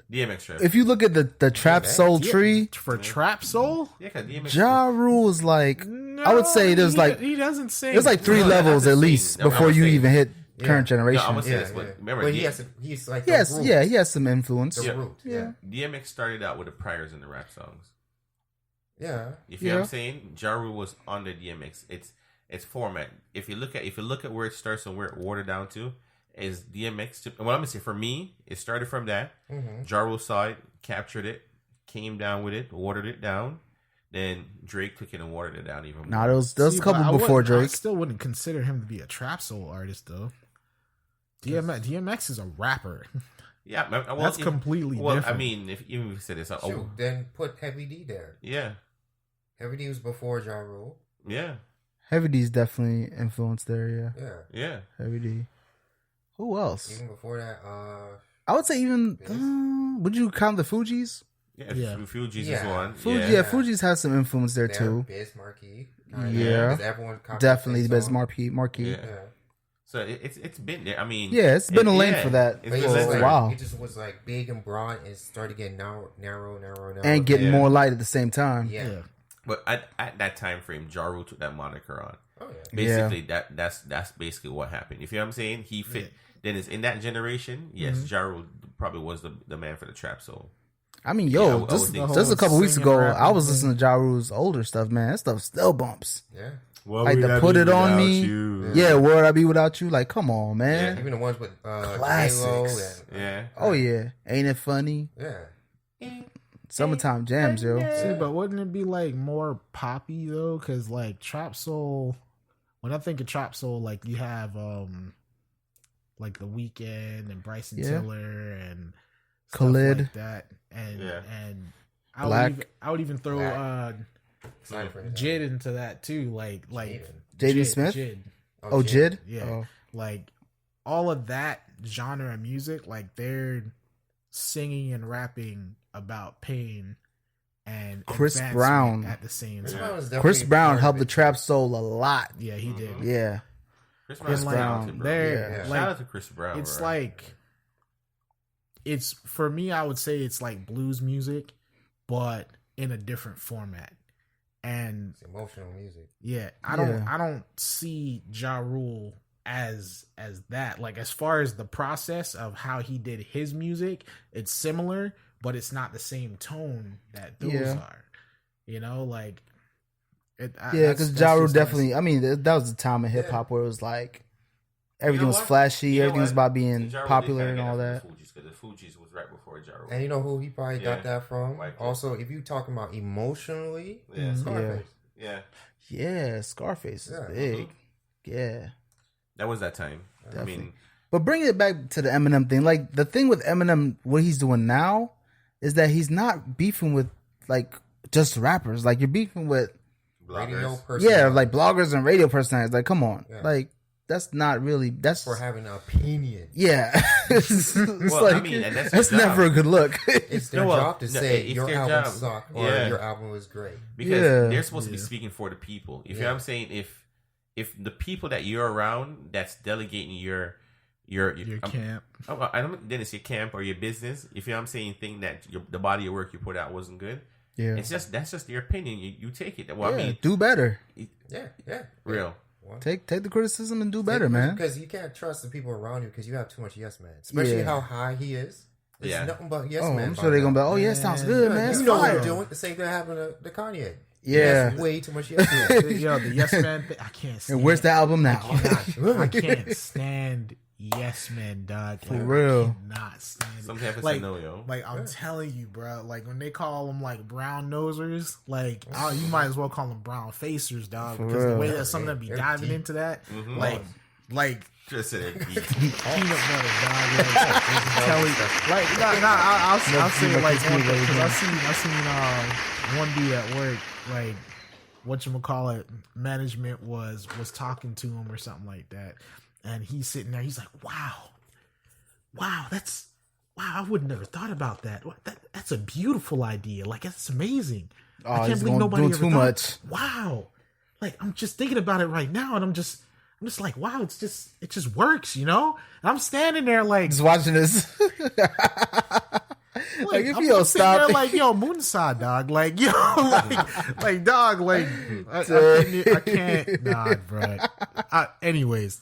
DMX rap. If you look at the Trap Soul tree, For Trap Soul? Yeah, cause DMX. Ja Rule is like I would say there's like he doesn't sing. there's like three No, levels that's at the least scene. No, before I'm you saying- even hit current No, generation. I'm gonna say Yeah, this, but yeah. remember, But he's like the Yes, root. yeah, he has some influence. The root. Yeah. DMX started out with the priors in the rap songs. Yeah. You feel what I'm saying? Ja Rule was on the DMX. It's format. If you look at where it starts and where it watered down to, is DMX. What I'm gonna say for me, it started from that. Ja Rule saw it, captured it, came down with it, watered it down. Then Drake took it and watered it down even more. Nah, there was a See, couple but I before wouldn't- I Drake. still wouldn't consider him to be a Trap Soul artist though. DMX is a rapper. Yeah, well, That's completely well, different. I mean, if even if you said this, Shoot, then put Heavy D there. yeah, Heavy D was before Ja Rule. yeah, Heavy D's definitely influenced there. Yeah, Yeah. yeah. Heavy D. Who else? Even before that, I would say even. Would you count the Fugees? Yeah, Fugees is Yeah. one. Yeah, Fugees has some influence there too. Biz Marquee. Yeah. 'Cause everyone copied Definitely the that best song. Marquee. Yeah. So it's been there. I mean, Yeah, it's been a lane for that It's But been for a a lane. while. It just was like big and broad and started getting narrow. And getting Yeah. more light at the same time. Yeah. But at that time frame, Ja Rule took that moniker on. Oh yeah. Basically, that's basically what happened. You feel what I'm saying? He fit. Then it's in that generation. Yes, Ja Rule probably was the man for the trap soul. I mean, Yeah, I yo, would just think a couple weeks singing, ago, rapping I was thing. listening to Ja Rule's older stuff, man. That stuff still bumps. Yeah. Like the Put It On Me. Yeah, Where Would I Be Without You? Like, come on, man. Even the ones with Classics. J-Lo Yeah. Oh, yeah. Ain't it funny? yeah. Summertime jams, yo. See, but wouldn't it be like more poppy though? Because like Trap Soul, when I think of Trap Soul, like you have like The Weeknd and Bryson Yeah. Tiller and stuff Khalid. like that, and Yeah. and Black. I would even throw Cypher. Jid into that too, like J.D. Jid- Smith? Jid. Oh, Jid? Yeah. Oh. Like all of that genre of music, like they're singing and rapping about pain and Chris advancement Brown. at the same Chris time. Brown was Chris definitely Brown part helped of the it. trap soul a lot. Yeah, he did. Yeah. Chris And like talented, bro. they're Yeah. Shout like out to Chris Brown. it's bro. like it's for me, I would say it's like blues music, but in a different format. And It's emotional music. yeah, I Yeah. don't see Ja Rule as that. Like, as far as the process of how he did his music, it's similar, but it's not the same tone that those are. You know, like because Ja Rule definitely. I mean, that was the time in hip hop where it was like everything was flashy, everything was about being popular and all that. The Fugees was right before Ja Rule. And you know who he probably got that from? Also, if you talking about emotionally, Scarface. Yeah, Scarface is big. Yeah. That was that time. Definitely. I mean, but bringing it back to the Eminem thing, like the thing with Eminem, what he's doing now is that he's not beefing with like just rappers. Like you're beefing with radio personalities. Yeah, like bloggers and radio personalities. Like, come on. Yeah. Like that's not really that's for having an opinion. Yeah. it's like, I mean, that's never a good look. It's their job to say your album sucked or your album was great. Because they're supposed to be speaking for the people. You know what I'm saying? If the people that you're around that's delegating your camp. I don't then it's your camp or your business. If you know what I'm saying, think that the body of work you put out wasn't good. Yeah. That's just your opinion. You take it. Well, I mean, do better. Real. Take the criticism and do better, man. Because you can't trust the people around you because you have too much yes man. Especially how high he is. It's nothing but yes man. I'm sure they're gonna be sounds good, man. You know what you're doing. The same thing happened to Kanye. Yeah. Way too much yes man. Yo, the yes man thing, I can't stand. And where's the album now? I can't stand yes man, dog. For real. I cannot stand it. Some have to know, yo. Like, I'm telling you, bro. Like, when they call them, like, brown nosers, like, you might as well call them brown facers, dog. Because the way that some of them be diving into that, like... Just say that peanut butter, dog. I'll say it like one thing. Because I seen one dude at work, like, whatchamacallit, management was talking to him or something like that. And he's sitting there, he's like, wow, I would never thought about that. That's a beautiful idea. Like, that's amazing. I can't believe nobody ever too much. Wow. Like, I'm just thinking about it right now, and I'm just like, wow, it just works, you know? And I'm standing there like just watching this. Like, if you don't stop, there like, yo, Moonside, dog, like, yo, like, dog, like, I can't, dog, bro. Anyways,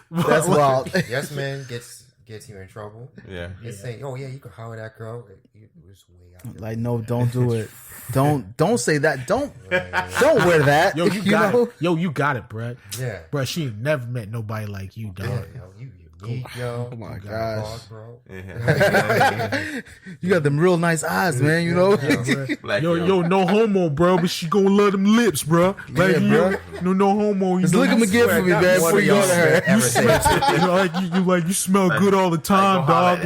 that's wild. Yes, man gets you in trouble. Yeah, he's saying, oh yeah, you can holler that girl. It was way out there. Like, no, don't do it. Don't say that. Don't wear that. Yo, you got it. Yo, you got it, bro. Yeah, bro. She ain't never met nobody like you, dog. Yeah, yo, you oh my gosh, bro. You got them real nice eyes, man. You know, yo, no homo, bro. But she gonna love them lips, bro. Like, bro. No homo. Just look him again for me, man. Before you go to her, you smell good all the time, dog.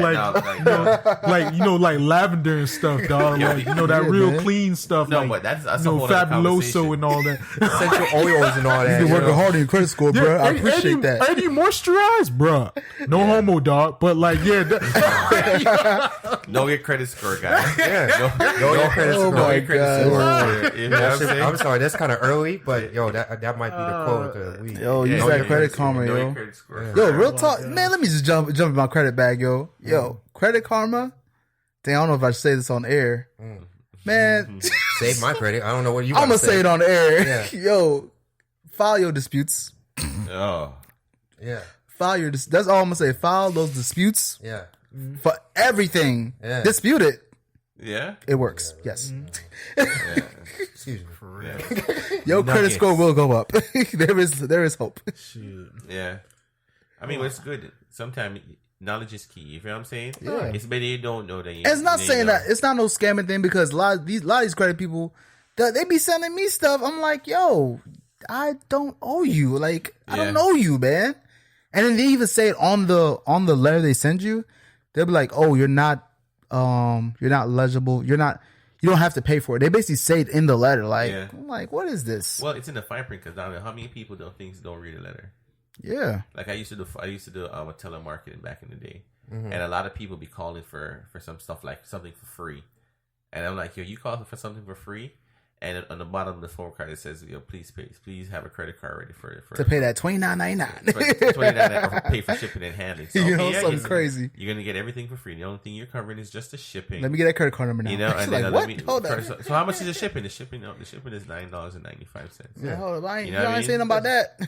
Like lavender and stuff, dog. Like, that real clean stuff. No, like, but that's Fabuloso and all that. Essential oils and all that. You're working hard in your credit score, bro. I appreciate that. Eddie moisturize, bro. No homo, dog, but like, know your credit score, guys. Know your credit score. Oh my God. You know what I'm saying? I'm sorry, that's kind of early, but yo, that might be the quote of the week. Yo, use that credit karma, yo. Yo, real talk, man. Let me just jump in my credit bag, yo. Credit karma. Dang, I don't know if I should say this on air, man. Save my credit. I don't know what you. I'm gonna say it on air. Yeah. Yo, file your disputes. Oh, yeah. That's all I'm gonna say. File those disputes. Yeah. For everything. Yeah. Dispute it. Yeah. It works. Yes. Excuse me. For real. Your credit score will go up. There is hope. Shoot. Yeah. I mean, what's good. Sometimes knowledge is key. You feel what I'm saying? Yeah. It's better you don't know that. It's not saying that. It's not no scamming thing because a lot of these credit people, they be sending me stuff. I'm like, yo, I don't owe you. Like, I don't know you, man. And then they even say it on the letter they send you. They'll be like, "Oh, you're not legible. You don't have to pay for it." They basically say it in the letter. Like, I'm like, what is this? Well, it's in the fine print because how many people don't read a letter? Yeah. Like I used to do telemarketing back in the day, and a lot of people be calling for some stuff like something for free, and I'm like, yo, you call for something for free? And on the bottom of the phone card, it says, "Yo, please have a credit card ready for to pay that $29.99. $29 pay for shipping and handling." So, something crazy. You're gonna get everything for free. The only thing you're covering is just the shipping. Let me get that credit card number now. And then like, hold on. So how much is the shipping? The shipping is $9.95. Yeah, hold on. I ain't saying about that.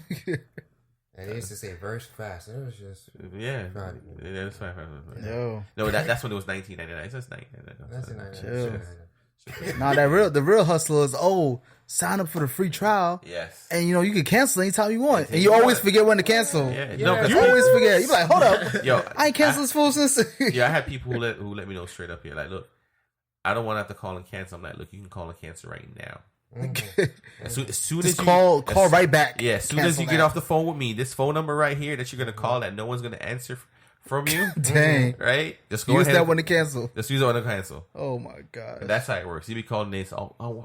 And they used to say verse fast. It was just that's fine. Yo. No, that's when it was 1999. That's 1999. that's the night. Nah, the real hustle is sign up for the free trial. Yes. And you can cancel anytime you want. And you always forget when to cancel. Yeah. You always forget. You be like, hold up. Yo, I ain't canceled this fool since. Yeah, I had people who let me know straight up here. Like, look, I don't want to have to call and cancel. I'm like, look, you can call and cancel right now. As soon Just as you call right back. Yeah, as soon as you get off the phone with me, this phone number right here that you're gonna call that no one's gonna answer from you. Dang. Right? Just go Use ahead. that one to cancel. Just use that one to cancel. Oh my god. And that's how it works. You be calling this.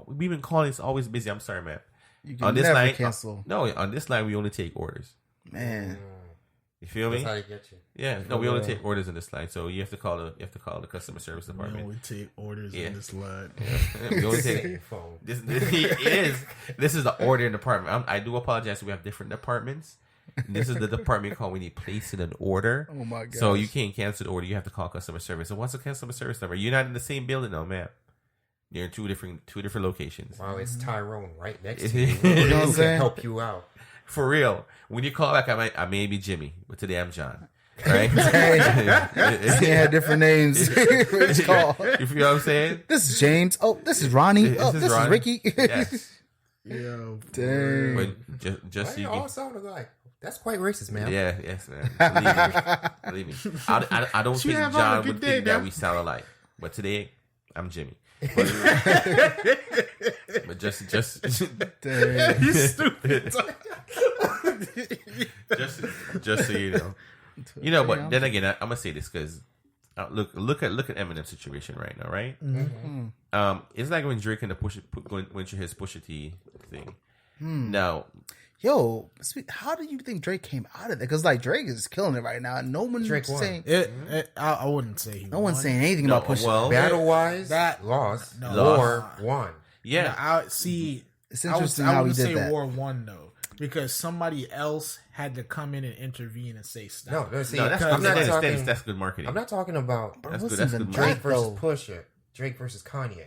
We've been calling. It's always busy. I'm sorry, man. You can never cancel. No, on this line we only take orders. Man. You feel me? That's how they get you. Yeah. No, we only take orders in this line. So you have to call the customer service We department. only take orders in this line. We only take phone. This is the ordering department. I do apologize. We have different departments. This is the department called when you place in an order. Oh my god! So you can't cancel the order. You have to call customer service. So what's the customer service number? You're not in the same building, no, ma'am. You're in two different locations. Wow, it's Tyrone right next to you. You know what I'm Who saying? can help you out? For real. When you call back, I may be Jimmy, but today I'm John. Right? They had different names. For each call. You feel what I'm saying? This is James. Oh, this is Ronnie. This Oh, is this is Ronnie. Ricky. Yes. Yo, Dang. But just so They you all can, sound alike. That's quite racist, man. yeah, yes, man. Believe me. I don't think have John a good would day think that now. we sound alike. But today, I'm Jimmy. But just Dang. he's stupid. just so you know. You know, but then again, I'm gonna say this because look at Eminem's situation right now, right? Mm-hmm. It's like when Drake and went through his Pusha T thing. Now, Yo, how do you think Drake came out of it? Because like Drake is killing it right now. No one's Drake won. saying. I wouldn't say he No one's won. saying anything No, about Pusha. well, Battle wise, That- lost No. or won. yeah, I see. It's I would, interesting I how he wouldn't did say that. War One though, because somebody else had to come in and intervene and say stop. No, see, no, that's I'm not talking. that's good marketing. I'm not talking about Bro, That's what's good, that's even good. Drake versus though? Pusha, Drake versus Kanye.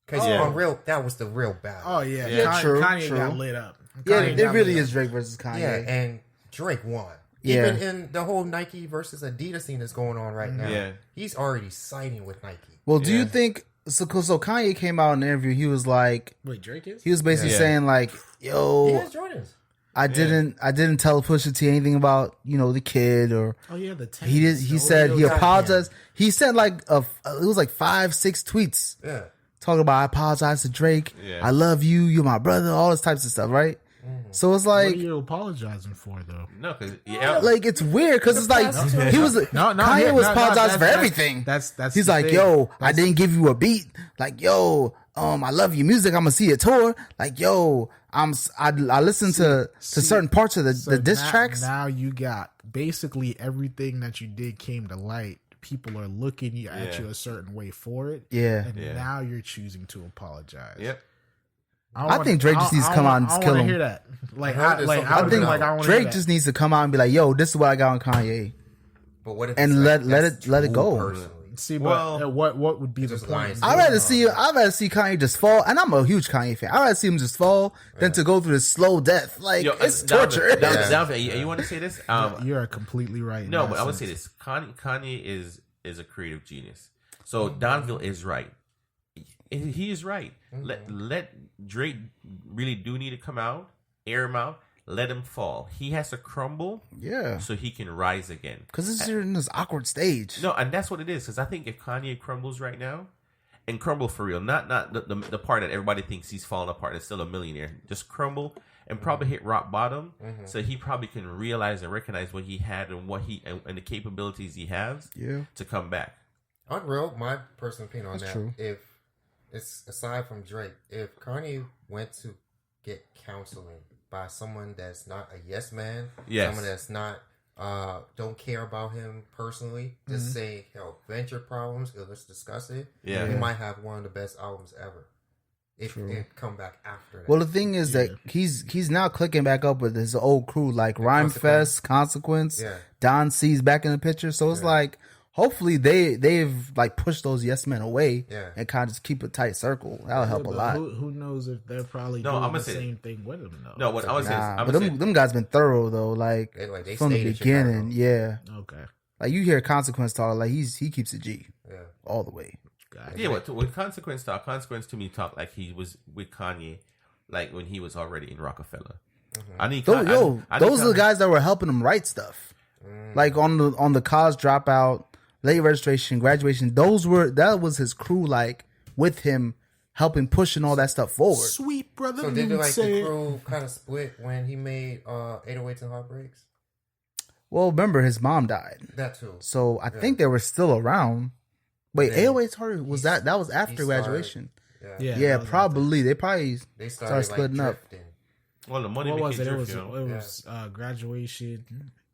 Because Oh. that was the real battle. Oh yeah, Yeah, true, Kanye true. got lit up. Yeah, Kanye it got really lit is up. Drake versus Kanye. Yeah, and Drake won. Yeah. Even in the whole Nike versus Adidas scene that's going on right now, Yeah. he's already siding with Nike. Well, do Yeah. you think so? Kanye came out in an interview. He was like, Wait, Drake is? he was basically Yeah. saying like, He "Yo, has Jordans. I didn't tell Pusha T anything about the kid or." Oh yeah, the 10. He did. He said he goddamn. apologized. He sent like it was like 5-6 tweets Yeah. talking about I apologize to Drake. Yeah. I love you. You're my brother. All this types of stuff, right? So it's What are like, you apologizing for though? no, because like it's weird because it's like he was Kanye was apologizing for everything. That's He's the like, thing. yo, I didn't give you a beat. Like, yo, I love your music. I'm gonna see a tour. Like, yo, I listen to certain parts of the diss tracks. Now you got basically everything that you did came to light. People are looking at Yeah. you a certain way for it. Yeah. And Yeah. now you're choosing to apologize. Yep. I think Drake just needs to come out and just kill I him. hear that. Like, I heard there's I something think about like I want Drake just needs to come out and be like, yo, this is what I got on Kanye. But what if And it's let that's it too go. personally? see. Well, But what would be the just point? lying. I'd rather see Kanye just fall, and I'm a huge Kanye fan. I'd rather see him just fall than to go through this slow death. Like it's torture. You want to say this? You're completely right. in No, that but I would say sense. this: Kanye is a creative genius. So Donville is right. He is right. Let Drake really do need to come out, air him out, let him fall. He has to crumble, Yeah, so he can rise again. because it's in this awkward stage. No, and that's what it is. Because I think if Kanye crumbles right now, and crumble for real, not the part that everybody thinks he's falling apart and still a millionaire, just crumble and probably hit rock bottom, so he probably can realize and recognize what he had and and the capabilities he has to come back. Unreal, my personal opinion on That's that. true. If it's aside from Drake, if Kanye went to get counseling by someone that's not a yes man, Yes. someone that's not don't care about him personally, just say, "Yo, vent your problems, let's discuss it." Yeah. he might have one of the best albums ever. If it come back after that. Well, the thing is that he's now clicking back up with his old crew like Rhyme Consequence. Fest, Consequence, Yeah. Don C's back in the picture. So it's like, hopefully they've like pushed those yes men away Yeah. and kind of just keep a tight circle. That'll help a but lot. Who knows if they're probably No, doing I'm the gonna say- same thing with him though. No, what I was saying, Nah, I'm but gonna say, them guys been thorough though. Like They from the stayed in beginning, Chicago. yeah. Okay. Like you hear Consequence talk, like he keeps it G Yeah. all the way. Gotcha. yeah, with Consequence talk, Consequence to me talk like he was with Kanye, like when he was already in Rockefeller. I need Those, Con- I need those are the Kanye- guys that were helping him write stuff. Like on the college dropout, late registration, graduation. That was his crew. Like with him, helping pushing all that stuff forward. Sweet brother. So did Luke like say the it. crew kind of split when he made 808s and Heartbreaks? Well, remember his mom died, That too. so I think they were still around. Wait, Yeah. 808's hard was that was after started- graduation? Yeah. Yeah, that was probably. They probably They started started splitting like up. drifting. Well, the money What was it? It drift, was yo. it was graduation.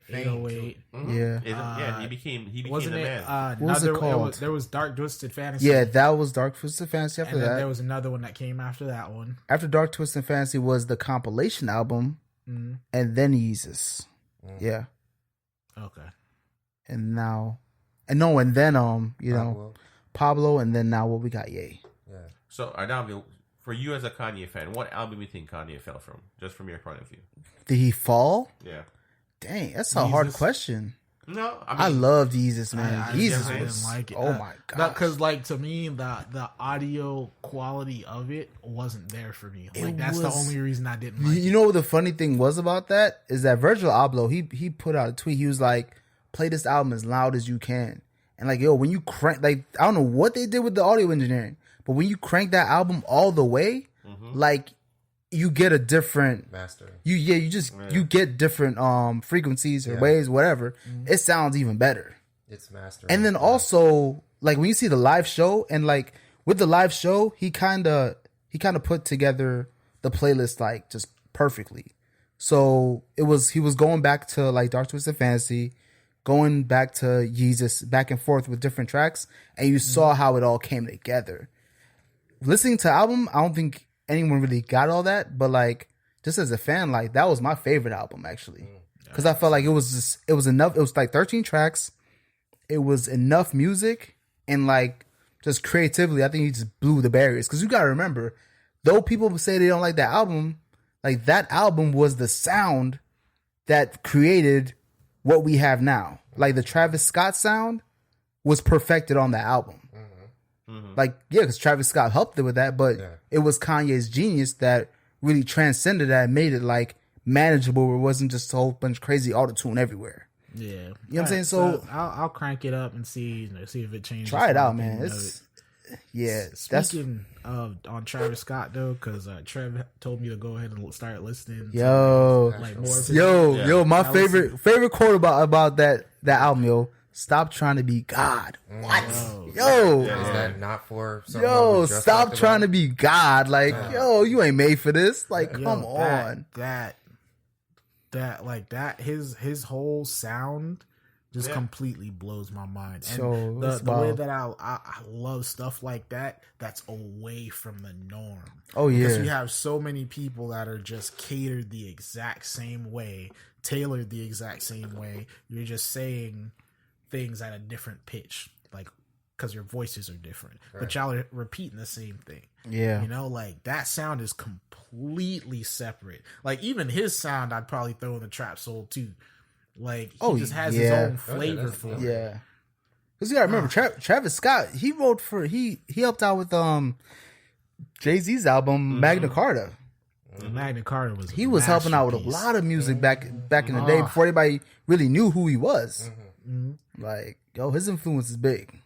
Fame, 808. Yeah. Yeah, he became Wasn't the it? man. What was it called? There was Dark Twisted Fantasy. Yeah, that was Dark Twisted Fantasy. After and then that, there was another one that came after that one. after Dark Twisted Fantasy was the compilation album, Mhm. and then Yeezus. Yeah, Okay. and then Pablo, and then now what we got? Yay. Yeah. So, Ardavio, for you as a Kanye fan, what album do you think Kanye fell from, just from your point of view? Did he fall? Yeah. Dang, that's a hard Yeezus. question. No, I loved Yeezus, man. I Yeezus just was didn't like it. oh my god. Because like to me, the audio quality of it wasn't there for me. Like that's the was- only reason I didn't like You it. know what the funny thing was about that is that Virgil Abloh he put out a tweet. He was like, "Play this album as loud as you can." And like, yo, when you crank, like, I don't know what they did with the audio engineering, but when you crank that album all the way, like, you get a different Mastering. you get different frequencies or waves, whatever. It sounds even better. It's mastering. And then also, like when you see the live show, and like with the live show, he kind of put together the playlist like just perfectly. So he was going back to like Dark Twisted Fantasy, going back to Yeezus, back and forth with different tracks, and you saw how it all came together. Listening to the album, I don't think anyone really got all that, but like just as a fan, like that was my favorite album actually, because I felt like it was enough. It was like 13 tracks. It was enough music and like just creatively. I think he just blew the barriers, because you gotta remember, though people say they don't like that album, like that album was the sound that created what we have now. Like the Travis Scott sound was perfected on that album. Like, yeah, because Travis Scott helped it with that, but it was Kanye's genius that really transcended that and made it like manageable, where it wasn't just a whole bunch of crazy auto-tune everywhere. Yeah, You know what I'm saying? So I'll crank it up and see if it changes. try it my out, man. opinion of It's it. yeah, that's Speaking of on Travis Scott though, because Trev told me to go ahead and start listening. yo, to, like more. Of his- yo, my That was- favorite quote about that album, yo. Stop trying to be God. What? Yo. Is that not for someone Yo, who just stop talked trying to about be God. Like, yo, you ain't made for this. Like, Yo, come on. That his whole sound just completely blows my mind. And So, it's the way wild. that I love stuff like that, that's away from the norm. Oh, Because yeah. you have so many people that are just catered the exact same way, tailored the exact same way. You're just saying things at a different pitch, like because your voices are different, but y'all are repeating the same thing. Yeah. You know, like that sound is completely separate. Like even his sound, I'd probably throw in the trap soul too. Like he just has his own flavor that's- for it. Yeah. Because you gotta remember, Travis Scott, he helped out with Jay-Z's album, Magna Carta. Magna Carta was He was helping out with a lot of music back in the day before anybody really knew who he was. Like, yo, his influence is big.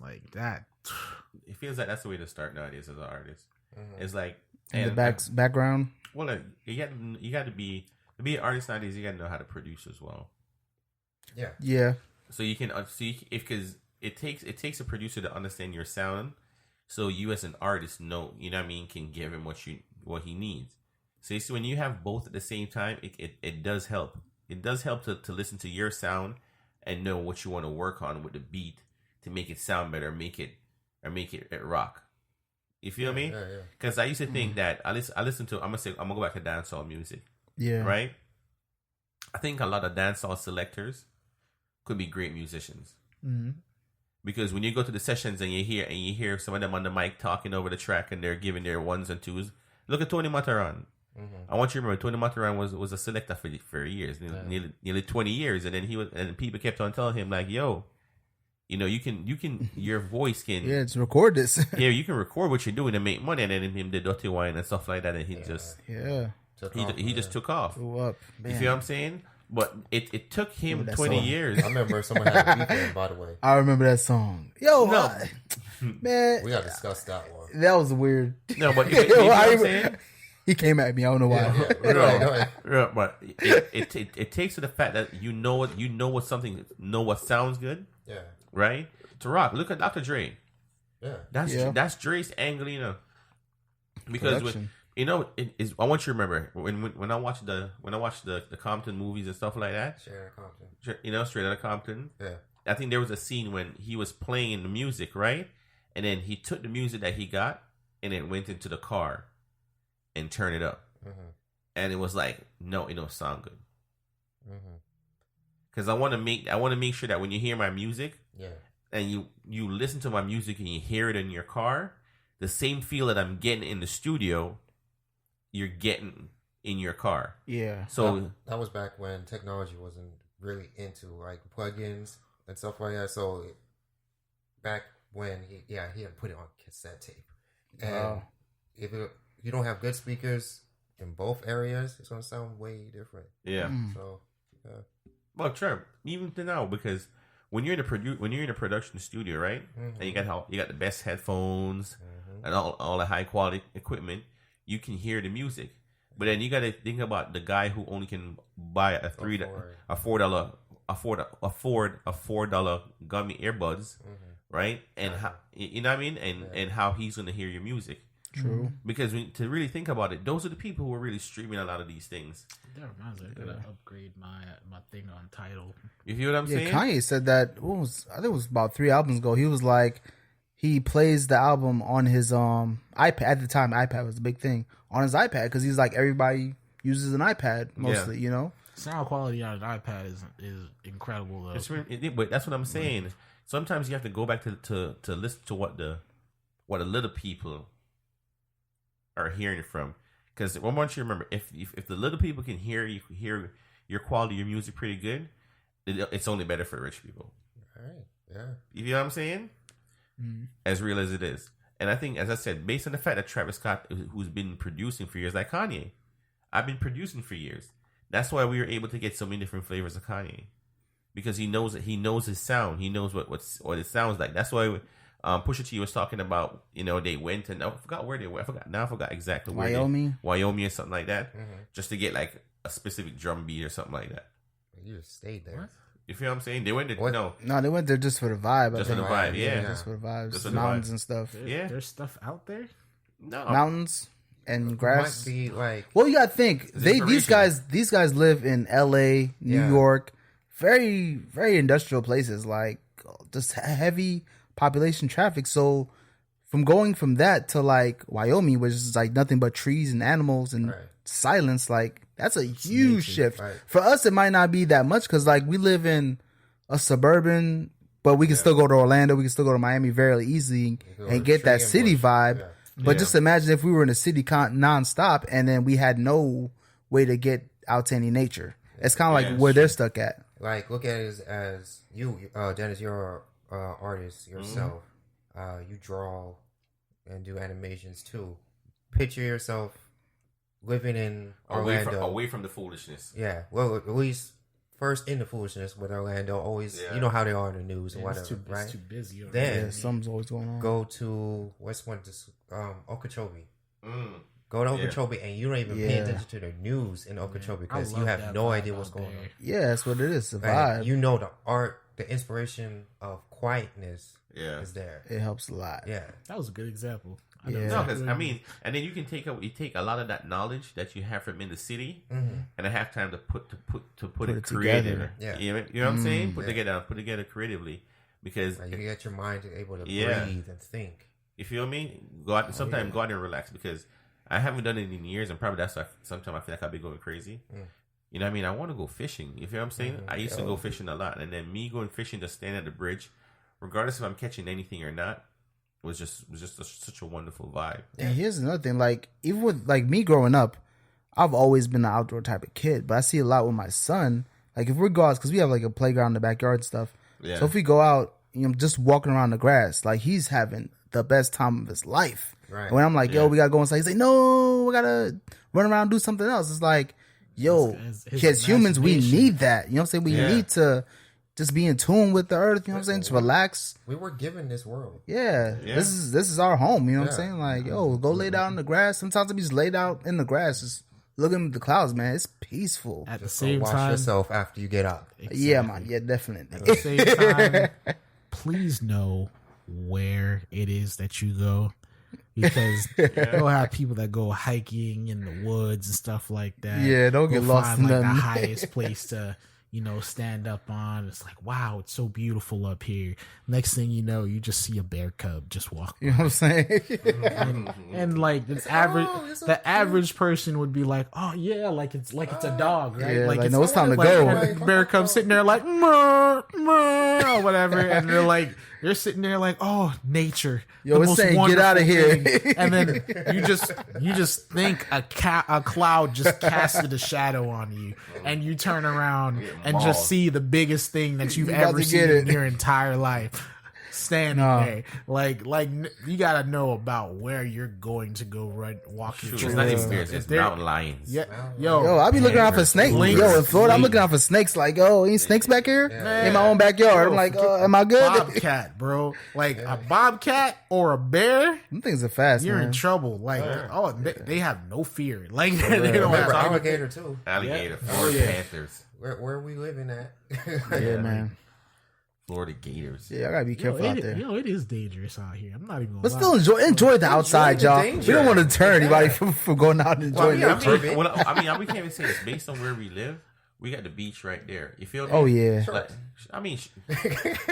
like that. It feels like that's the way to start nowadays as an artist. It's like In the background. Well, like, you got to be an artist nowadays. You got to know how to produce as well. Yeah. Yeah. So you can see because it takes a producer to understand your sound. So you as an artist know, you know what I mean, can give him what he needs. So you see, when you have both at the same time, it does help. It does help to listen to your sound and know what you want to work on with the beat to make it sound better, make it rock. You feel me? Yeah. Because I used to think that I listen to. I'm gonna go back to dancehall music, Yeah. right? I think a lot of dancehall selectors could be great musicians. Mm-hmm. Because when you go to the sessions and you hear some of them on the mic talking over the track and they're giving their ones and twos. Look at Tony Mataran. I want you to remember Tony Mataran was a selector for years, nearly 20 years, and then people kept on telling him like, "Yo, you can your voice can just record this. Yeah, you can record what you're doing and make money." And then him the dirty wine and stuff like that, and he just took off. Blew up. Man. You feel what I'm saying? But it took him 20 years. I remember someone had a beef with him, by the way. I remember that song. Yo, man, we gotta discuss that one. That was weird. No, but you know what I'm saying? He came at me. I don't know why. Yeah, but it takes to the fact that you know what sounds good. Yeah. Right? To rock. Look at Dr. Dre. Yeah. That's Dre's angle, because I want you to remember when I watched the Compton movies and stuff like that. Straight Outta Compton. Yeah. I think there was a scene when he was playing the music, right? And then he took the music that he got and then went into the car and turned it up. Mm-hmm. And it was like, no, it don't sound good. Because I want to make sure that when you hear my music, and you listen to my music and you hear it in your car, the same feel that I'm getting in the studio, you're getting in your car. Yeah. So that was back when technology wasn't really into like plugins and stuff like that. So back when he had put it on cassette tape, and if you don't have good speakers in both areas, it's gonna sound way different. Yeah. So well, Trev, even to now, because when you're in a production studio, right, and you got the best headphones and all the high quality equipment, you can hear the music. But then you got to think about the guy who only can buy a $4 gummy earbuds, right? And how, you know what I mean? And how he's going to hear your music. True. Because to really think about it, those are the people who are really streaming a lot of these things. That reminds me, I gotta upgrade my thing on Tidal. You hear what I'm saying? Kanye said that. I think it was about 3 albums ago. He was like, he plays the album on his iPad. At the time, iPad was a big thing on his iPad because he's like, everybody uses an iPad mostly. Sound quality on an iPad is incredible though. But that's what I'm saying. Sometimes you have to go back to listen to what the little people are hearing from. Because I want you to remember, if the little people can hear your quality, your music pretty good, it's only better for rich people. All right. Yeah. You know what I'm saying? Mm-hmm. As real as it is. And I think, as I said, based on the fact that Travis Scott, who's been producing for years, like Kanye, I've been producing for years. That's why we were able to get so many different flavors of Kanye, because he knows his sound. He knows what it sounds like. That's why Pusha T was talking about, they went and I forgot where they were. I forgot exactly where. Wyoming or something like that, just to get like a specific drum beat or something like that. You just stayed there. What? You feel what I'm saying? They went there. No, they went there just for the vibe. Just for the vibe, yeah. Just for the vibes, the mountains and stuff. There's stuff out there. No mountains and grass. Might be like, well, you gotta think these guys live in L.A., New York, very very industrial places, like just heavy population traffic. So from going from that to like Wyoming, which is like nothing but trees and animals and silence, like that's a huge shift. Right. For us, it might not be that much because like we live in a suburban, but we can still go to Orlando, we can still go to Miami very easily and get that city vibe. But just imagine if we were in a city nonstop and then we had no way to get out to any nature. It's kind of like where they're stuck at. Like, look at it as you, Dennis, you're an artist yourself. You draw and do animations too. Picture yourself living in Orlando. Away from the foolishness. Yeah. Well, at least first in the foolishness with Orlando. Always, you know how they are in the news and whatever, right? It's too busy. Then something's always going on. Go to Okeechobee. Go to Okeechobee and you don't even pay attention to the news in Okeechobee because you have no idea what's going on. Yeah, that's what it is. The vibe. You know the art, the inspiration of quietness is there. It helps a lot. Yeah. That was a good example. No, because and then you can take a lot of that knowledge that you have from in the city, and I have time to put it creative. Yeah. You know what I'm saying? Put together creatively, because you get your mind able to breathe and think. You feel me? Go out and relax, because I haven't done it in years, and probably that's why sometimes I feel like I'll be going crazy. You know what I mean? I want to go fishing. You feel what I'm saying? I used to go fishing a lot. And then me going fishing to stand at the bridge, regardless if I'm catching anything or not, was just such a wonderful vibe. And here's another thing. Like, even with like me growing up, I've always been an outdoor type of kid. But I see a lot with my son. Like, if we go out, because we have like a playground in the backyard and stuff. Yeah. So if we go out, just walking around the grass, like he's having the best time of his life. Right. And when I'm like, yo, we gotta go inside, he's like, no, we gotta run around and do something else. It's like, yo, as humans, we need that. You know what I'm saying? We need to just be in tune with the earth. You know what I'm saying? Just relax. We were given this world. Yeah. This is our home. You know what I'm saying? Like, yo, go lay down in the grass. Sometimes we just laid out in the grass, just looking at the clouds, man. It's peaceful. At the Just same wash time, yourself after you get up. exactly. Yeah, man. Yeah, definitely. At the same time, please know where it is that you go, because you'll have people that go hiking in the woods and stuff like that. Yeah, don't get lost find in like the them. highest place to stand up on. It's like, wow, it's so beautiful up here. Next thing you know, you just see a bear cub just walk by. You know what I'm saying? And like the average person would be like, oh yeah, like it's a dog, right? Yeah, like, it's, no, it's time to like, go. and the bear cub sitting there like, "Meh, meh," or whatever, and they're sitting there like, oh, nature. Yo, the it's most saying, get wonderful out of here. thing. And then you just think a cloud just casted a shadow on you, and you turn around and just see the biggest thing that you've You about ever to seen get in it. your entire life. Standing there, like you gotta know about where you're going to go walking. Shoot, through. it's not even bears. It's They're- mountain lions. Yeah, yo, Yo, I be looking out for snakes. Lynx. Yo, in Florida, I'm Lynx. looking out for snakes. Like, yo, any snakes back here? Man. In my own backyard. I'm like, am I good? bobcat, bro. Like a bobcat or a bear, Them things are fast, you're man. in trouble. Like, they have no fear. Like they don't Remember have alligator too. Alligator, Yeah. Florida Oh, yeah. Panthers, Where are we living at? Yeah, man. Florida Gators. Yeah, I gotta be careful out there. It is dangerous out here. I'm not even. But gonna still lie. enjoy the outside, the y'all. danger. We don't want to deter anybody from going out and enjoying Well, nature. yeah, Well, I mean, we can't even say it's based on where we live. We got the beach right there. You feel me? Oh, yeah. Like, I mean,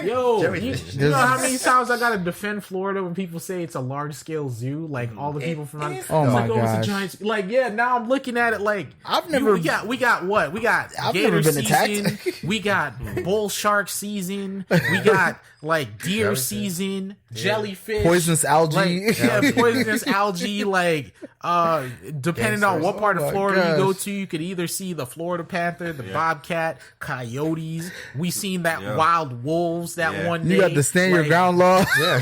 Yo, Jellyfish. you know how many times I gotta defend Florida when people say it's a large scale zoo? Like all the people from is, Oh, it's my like, it's a gosh. giant. Like, yeah, now I'm looking at it like I've never- we got what? We got I've gator never been season. attacked. We got bull shark season. We got like deer Jellyfish. season, jellyfish, Poisonous algae. Like, yeah, poisonous algae. Like, depending on what part Oh of my Florida you go gosh. to, you could either see the Florida panther, the bobcat, coyotes. We seen that wild wolves that one day. You got to stand your Like, ground law. Yeah.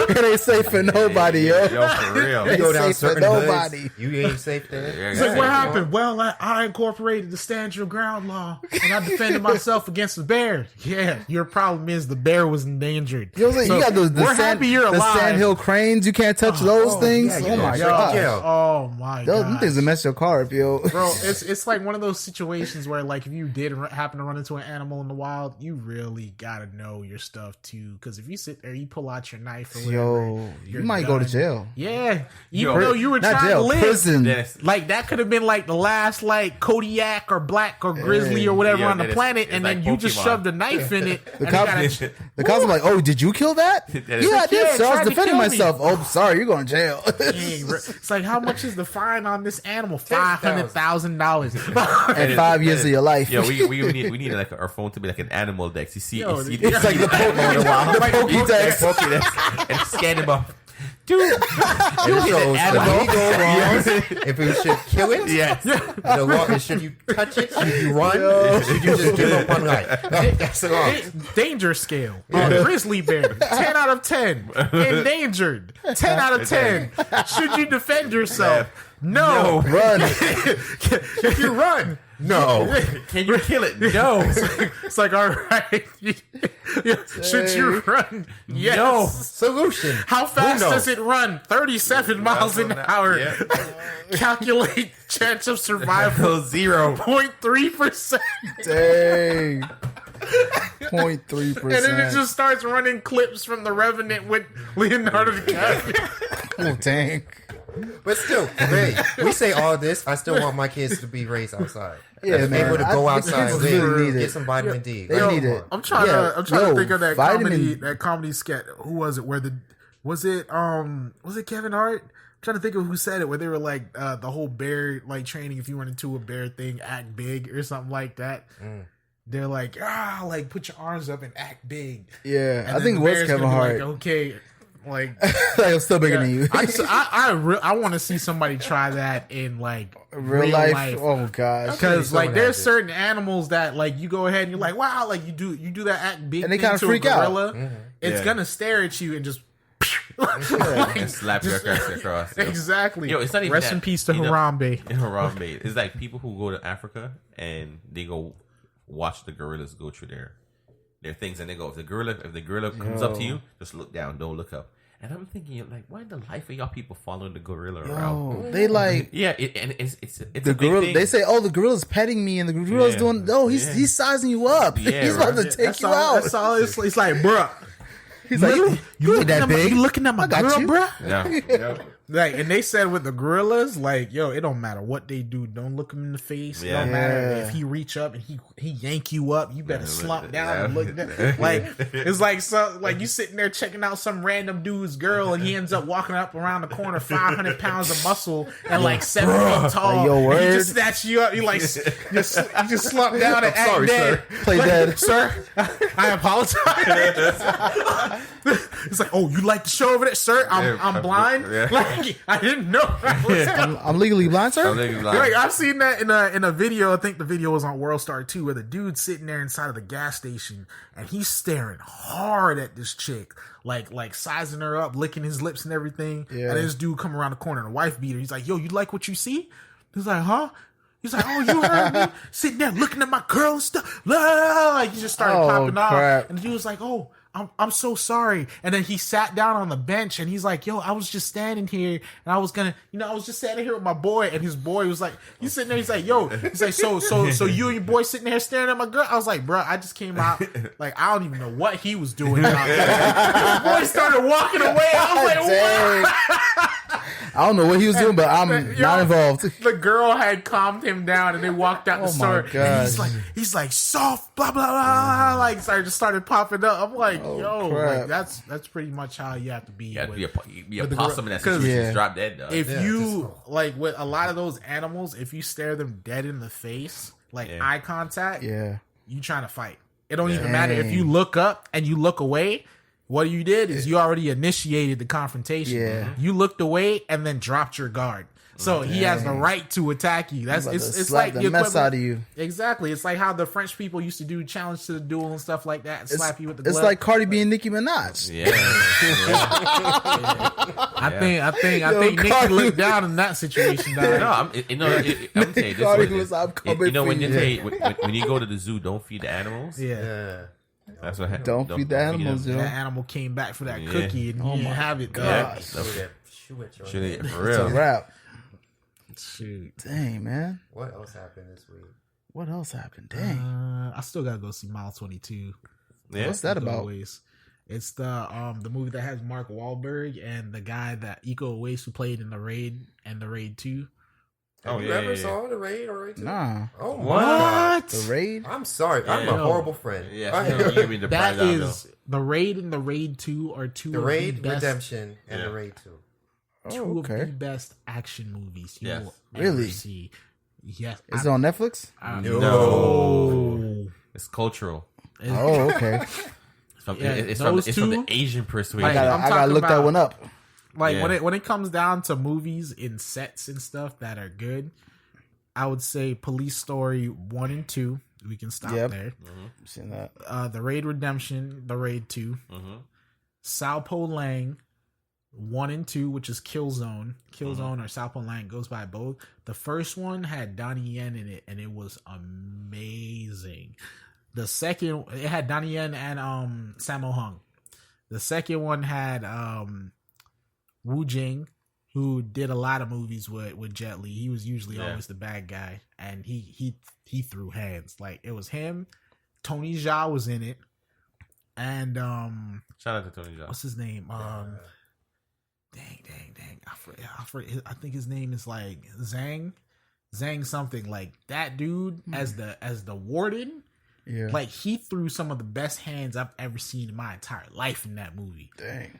It ain't safe for nobody, yo. yo, for real. Ain't You go down safe for certain nobody. hoods, you ain't safe there. Yeah, It's like, what happened? Well, I incorporated the stand your ground law, and I defended myself against the bear. Yeah, your problem is the bear was endangered. You know what I'm saying? You got the we're happy you're the alive. sandhill cranes. You can't touch those things. yeah, Oh yeah. my Yo, god. yeah. Oh my Those god. them things will mess your car up, yo. Bro, it's like one of those situations where, like, if you did happen to run into an animal in the wild, you really gotta know your stuff too. Because if you sit there, you pull out your knife or whatever, Yo, you you're might go to done. jail. Yeah, even Yo, though you were Not trying jail, to live, prison. Yes. like that could have been like the last like Kodiak or Black or Grizzly or whatever Yeah, on the that is- planet, it's and like then you just Pokemon. shoved a knife in it. The and cops, you gotta- the cops are like, "Oh, did you kill that? That Yeah, is- I did, Yeah, sir. I was tried to defending kill me. myself. Oh, sorry, you're going to jail." Dang, bro. It's like, how much is the fine on this animal? $500,000. And 5 years of your life. Yo, we need like our phone to be like an animal dex. You see, Yo, you see It's like the Pokédex. Pokédex and scan him up. Dude, It shows when we go wrong, if we should kill it, yes. the law is should you touch it, should you run, should you just give up on life? That's the law. Danger scale. Grizzly bear. 10 out of 10. Endangered. 10 out of 10. Should you defend yourself? No. Run. Should you run? No. Can you kill it? No. It's like, all right. Should you run? Yes. No. Solution. How fast Window. does it run? 37 miles an hour. Yeah. Calculate chance of survival. 0.3%. Dang. 0.3%. And then it just starts running clips from The Revenant with Leonardo DiCaprio. Oh, dang. But still, hey, we say all this. I still want my kids to be raised outside. Yeah, Be man. able to go The outside, kids live, really need get it. some vitamin D. They need it. I'm trying Yeah. to think of that vitamin- comedy sketch. Who was it? Was it Kevin Hart? trying to think of who said it, where they were like, the whole bear like training. If you run into a bear thing, act big or something like that. They're like, like put your arms up and act big. Yeah, And I think it was Kevin Hart. Like, okay, like I'm still bigger than you. I want to see somebody try that in like real life. Oh gosh, because like there's certain animals that like you go ahead and you're like, wow, like you do that act big, and they kind of freak out. It's gonna stare at you and just and slap your across. Exactly. Yo, it's not even Rest that, in peace to Harambe. Harambe. It's like people who go to Africa and they go watch the gorillas go through their things, and they go, if the gorilla comes up to you, just look down, don't look up. And I'm thinking, like, why in the life are y'all people following the gorilla around? They like, and it's the gorilla. They say, "Oh, the gorilla's petting me," and the gorilla's doing. Oh, he's sizing you up. He's about to take you out. That's all. It's like, bruh. He's like, you ain't that big. You looking at my girl, bruh? Yeah. Like, and they said with the gorillas, like, yo, it don't matter what they do. Don't look him in the face. It don't matter if he reach up and he yank you up. You better slump down and look down. Like, it's like you sitting there checking out some random dude's girl, and he ends up walking up around the corner, 500 pounds of muscle and like 7 feet tall. Like, yo, and he just snatch you up. You like you just slump down and act dead. Sir. Play dead, sir. I apologize. It's like, oh, you like the show over there, sir? I'm blind. Like, I didn't know. I'm legally blind, sir. Like, I've seen that in a video. I think the video was on World Star 2, where the dude's sitting there inside of the gas station and he's staring hard at this chick, like sizing her up, licking his lips and everything. Yeah. And this dude come around the corner and a wife beater. He's like, yo, you like what you see? He's like, huh? He's like, oh, you heard me sitting there looking at my girl and stuff. Like, he just started popping off, and the dude was like, oh, I'm so sorry. And then he sat down on the bench and he's like, yo, I was just standing here and I was gonna, I was just standing here with my boy, and his boy was like, he's sitting there, he's like, yo, he's like, so you and your boy sitting there staring at my girl? I was like, bro, I just came out, like, I don't even know what he was doing out there. His boy started walking away. I was like, what? I don't know what he was doing, but I'm not involved. The girl had calmed him down and they walked out the store. And he's like soft, blah blah blah, like started popping up. I'm like, like that's pretty much how you have to be. You have to be a possum in that situation. Drop dead though. If you like with a lot of those animals, if you stare them dead in the face, like eye contact, you trying to fight. It don't even matter if you look up and you look away. What you did is you already initiated the confrontation. Yeah. You looked away and then dropped your guard. So he has the right to attack you. It's like the mess out of you. Exactly. It's like how the French people used to do challenge to the duel and stuff like that and slap you with the glove. It's like Cardi B and Nicki Minaj. Yeah. I think Nicki looked down in that situation. I'm telling you, Cardi was, I'm coming when you go to the zoo, don't feed the animals. Yeah. That's what happened. Don't feed the animals, yo. That animal came back for that cookie and he didn't have it. God. For real. It's a wrap. Shoot. Dang, man. What else happened this week? What else happened? Dang. I still gotta go see Mile 22. Yeah. What's that about? Always. It's the movie that has Mark Wahlberg and the guy that Iko Uwais who played in The Raid and The Raid 2. Have you ever saw The Raid or Raid 2? Nah. Oh, what? The Raid? I'm sorry. I'm a horrible friend. Yeah. That is The Raid and The Raid 2 are two The of Raid, the best, Redemption, and The Raid 2. Two of the best action movies you will ever see. Yes. Is it on Netflix? No. It's cultural. Oh, okay. It's from the Asian persuasion. I gotta look that one up. Like when it comes down to movies in sets and stuff that are good, I would say Police Story 1 and 2. We can stop there. Mm-hmm. Seen that. The Raid Redemption, The Raid 2. Mm-hmm. Sao Po Lang 1 and 2, which is Killzone. Killzone or Sao Po Lang goes by both. The first one had Donnie Yen in it, and it was amazing. The second, it had Donnie Yen and Sammo Hung. The second one had Wu Jing, who did a lot of movies with Jet Li. He was usually always the bad guy, and he threw hands. Like, it was him. Tony Jaa was in it, and shout out to Tony Jaa. What's his name? Dang! I think his name is like Zhang something. Like, that dude as the warden. Yeah, like, he threw some of the best hands I've ever seen in my entire life in that movie. Dang.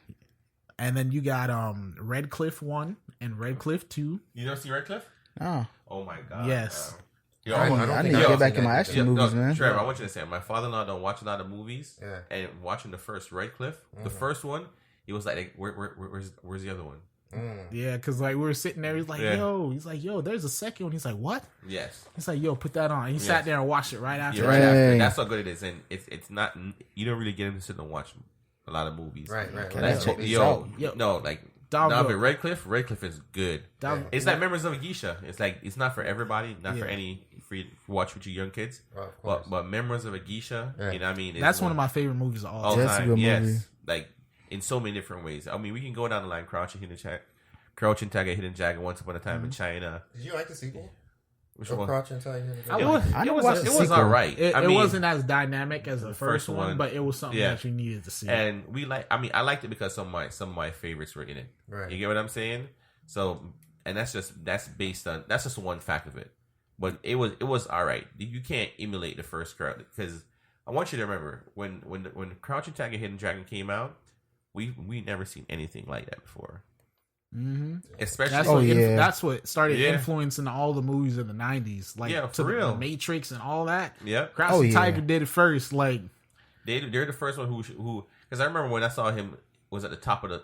And then you got Red Cliff 1 and Red Cliff 2. You don't see Red Cliff? Oh, my God. Yes. Yo, I need to get back in my action movies, man. Trevor, I want you to say, my father-in-law don't watch a lot of movies, and watching the first Red Cliff, the first one, he was like, where's the other one? Yeah, because like we were sitting there, he's like, yo, there's a second one. He's like, what? Yes. He's like, yo, put that on. And he sat there and watched it right after. Yeah, right after. That's how good it is, and it's not. You don't really get him to sit and watch a lot of movies. Right. Red Cliff is good. It's like Memories of a Geisha. It's like it's not for everybody, not for any for you to watch with your young kids. But Memories of a Geisha, you know what I mean? That's one of my favorite movies of all time. Yes, like in so many different ways. I mean, we can go down the line. Crouching Tiger, Hidden Dragon, Once Upon a Time in China. Did you like the sequel? Which one? Crouching Tiger, Hidden Dragon. It was all right. It wasn't as dynamic as the first one, but it was something that you needed to see. And I liked it because some of my favorites were in it. Right. You get what I'm saying? So, and that's just one fact of it. But it was all right. You can't emulate the first crowd because I want you to remember when Crouching Tiger, Hidden Dragon came out, we never seen anything like that before. Mm-hmm. Especially that's what started influencing all the movies in the 90s, like for real. The Matrix and all that. Yeah, Crouching Tiger did it first. Like they're the first one who because I remember when I saw him was at the top of the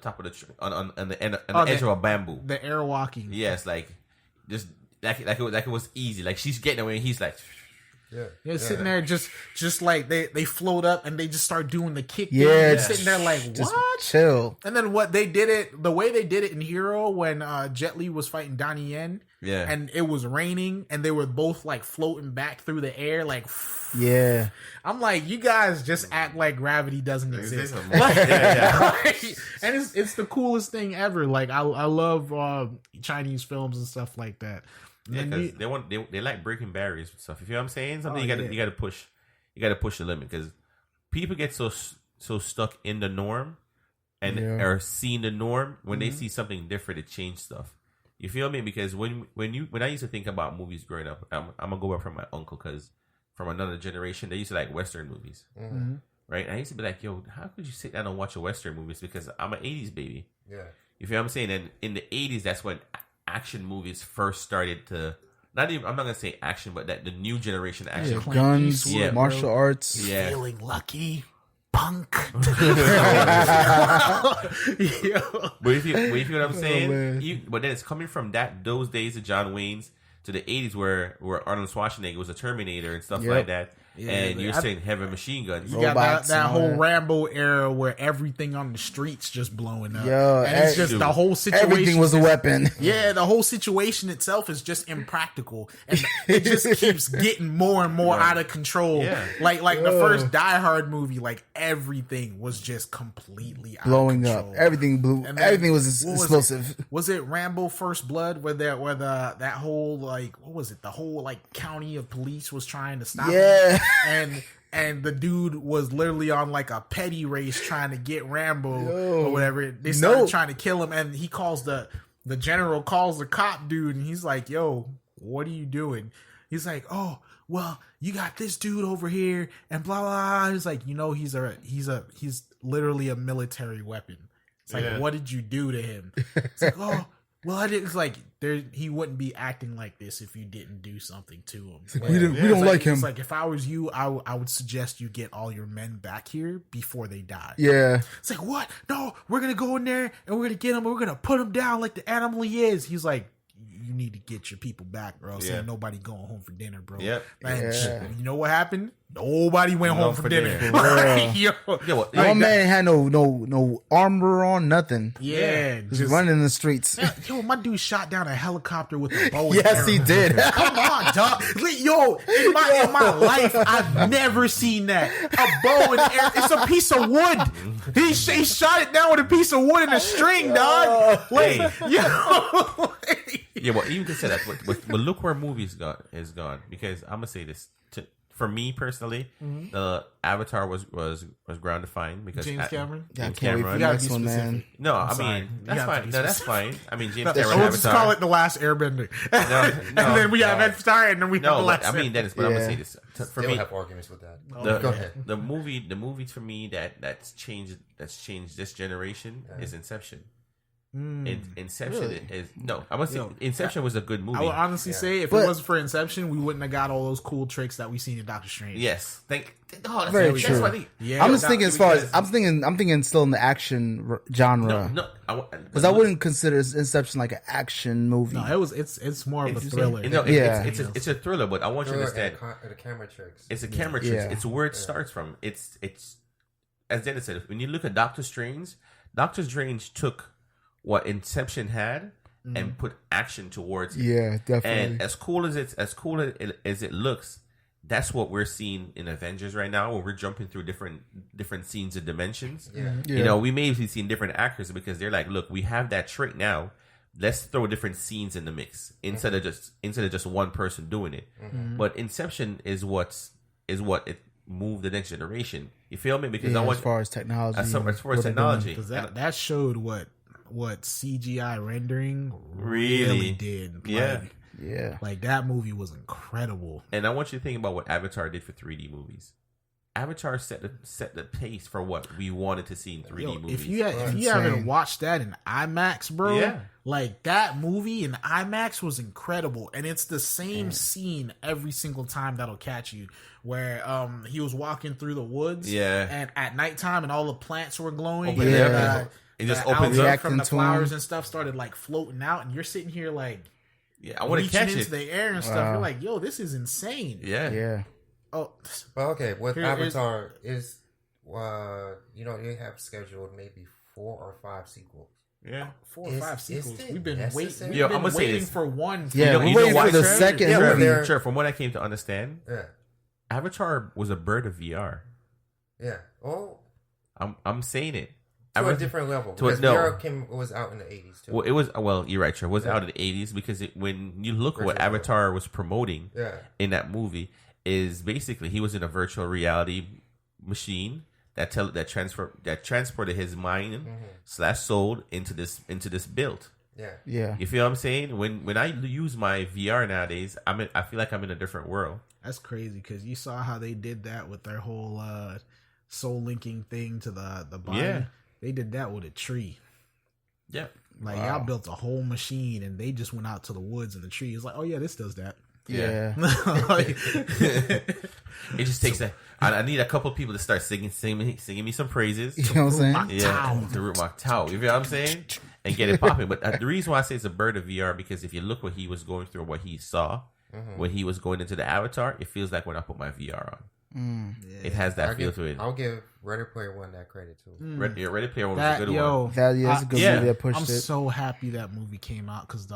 on the edge of a bamboo, the airwalking. Yes, like just like it was easy. Like she's getting away, and he's like. Sitting there just like they float up and they just start doing the kick. Sitting there like what? Chill. And then the way they did it in Hero when Jet Li was fighting Donnie Yen. Yeah. And it was raining and they were both like floating back through the air like. Yeah. I'm like, you guys just act like gravity doesn't exist. And it's the coolest thing ever. Like I love Chinese films and stuff like that. Yeah, because they like breaking barriers and stuff. You feel what I'm saying? Something you got to push the limit because people get so stuck in the norm and are seeing the norm when they see something different, it changes stuff. You feel me? Because when I used to think about movies growing up, I'm gonna go back from my uncle because from another generation they used to like Western movies, right? And I used to be like, yo, how could you sit down and watch a Western movies? Because I'm an '80s baby. Yeah, you feel what I'm saying? And in the '80s, that's when action movies first started to I'm not gonna say action, but that the new generation action guns, martial arts, feeling lucky, punk. But if you know what I'm saying, but then it's coming from those days of John Wayne's to the 80s where Arnold Schwarzenegger was a Terminator and stuff like that. Yeah, and you're saying heavy machine guns. You got that whole Rambo era where everything on the streets just blowing up. And it's just the whole situation. Everything was a weapon. Yeah, the whole situation itself is just impractical. And it just keeps getting more and more out of control. Yeah. Like the first Die Hard movie, like everything was just completely blowing up. Everything blew. And everything was explosive. Was it Rambo First Blood where that whole like what was it? The whole like county of police was trying to stop him? And the dude was literally on like a petty race trying to get Rambo or whatever. They started trying to kill him, and he calls the general calls the cop dude, and he's like, "Yo, what are you doing?" He's like, "Oh, well, you got this dude over here, and blah blah." He's like, he's literally a military weapon. It's like, what did you do to him? It's like, oh. Well, it's like he wouldn't be acting like this if you didn't do something to him. We don't like him. It's like if I was you, I would suggest you get all your men back here before they die. Yeah. It's like, what? No, we're gonna go in there and we're gonna get him. And we're gonna put him down like the animal he is. He's like, you need to get your people back, bro. Ain't nobody going home for dinner, bro. Yep. You know what happened? Nobody went home for dinner. One man had no armor on, nothing. Yeah, just running in the streets. Yo, my dude shot down a helicopter with a bow. Yes, he did. Come on, dog. Yo, in my life, I've never seen that. A bow and arrow. It's a piece of wood. He shot it down with a piece of wood and a string, dog. Yeah, well, even to say that, but look where movies is gone. Because I'm gonna say this for me personally, the Avatar was ground defined because James Cameron. James can't wait for Cameron. the gotta next be one, man. specific. No, I'm I sorry. mean You that's have to fine. be No, that's specific. fine. I mean James We'll Cameron just Avatar. call it The Last Airbender. No, and then we have no. Avatar, and then we have No, The Last but, I mean Dennis, but I'm gonna say this for Still me. have arguments with that. Go ahead. The movie for me that's changed this generation is Inception. Inception Really? is no. I must say Inception was a good movie. I would honestly say if But- it wasn't for Inception, we wouldn't have got all those cool tricks that we seen in Doctor Strange. Yes, that's Very true. funny. Yeah. I'm just thinking as far as because- I'm thinking still in the action genre. No, Because I wouldn't consider Inception like an action movie. No, it's more of a thriller. It's a thriller, but I want you to understand. The camera tricks. It's a camera trick. Yeah. It's where it starts from. It's as Dennis said. When you look at Doctor Strange took what Inception had and put action towards it. Yeah, definitely. And as cool as it looks, that's what we're seeing in Avengers right now, where we're jumping through different scenes and dimensions. Yeah. Yeah. You know, we may be seeing different actors because they're like, look, we have that trick now. Let's throw different scenes in the mix instead of just one person doing it. But Inception is what it moved the next generation. You feel me? Because I want as far as technology, as far as what they're technology, Because that showed what CGI rendering Really? really did. Yeah. doing. Yeah, Like that movie was incredible. and I want you to think about what Avatar did for 3D movies. Avatar set the pace for what we wanted to see in 3D Yo, movies. if you Insane. haven't watched that in IMAX, bro, Yeah. like that movie in IMAX was incredible, and it's the same scene every single time that'll catch you. Where he was walking through the woods, Yeah. and at nighttime, and all the plants were glowing, Open and it up. the- It just the opens algae up. from the Reacting to 'em. flowers and stuff started like floating out, and you're sitting here like yeah, I want to reaching catch into it. the air and stuff. Wow. You're like, yo, this is insane. Yeah. yeah. Oh, Well, okay. With Here is- Avatar is, they have scheduled maybe 4 or 5 sequels. Yeah. 4 or Is- 5 is sequels. it We've been necessary? waiting. Yo, We've been I'ma say waiting this. for one. Yeah, know- we're you know waiting why, for the Trevor? second Yeah, movie. they're- Sure, from what I came to understand, Yeah. Avatar was a bird of VR. Yeah. Oh, I'm saying it. to a different level. to a- Because no. VR was out in the 80s too. You're right, sure. It was out in the 80s because when you look at what Virtual Avatar was promoting Yeah. in that movie is basically he was in a virtual reality machine that transported his mind / soul into this build. Yeah. Yeah, You feel what I'm saying? When I use my VR nowadays, I feel like I'm in a different world. That's crazy because you saw how they did that with their whole soul linking thing to the body. Yeah. They did that with a tree. Yeah. Like y'all built a whole machine and they just went out to the woods and the tree. It's like, oh yeah, this does that. yeah. Like, It just takes I need a couple people to start singing me some praises. You know what I'm saying? Yeah, to root my towel. You know what I'm saying? And get it popping. But the reason why I say it's a bird of VR because if you look what he was going through, what he saw when he was going into the Avatar, it feels like when I put my VR on. It has that feel to it. I'll give Ready Player One that credit too. Ready Player One was that a good yo, one. That's a good Yeah. movie that pushed I'm it. so happy that movie came out because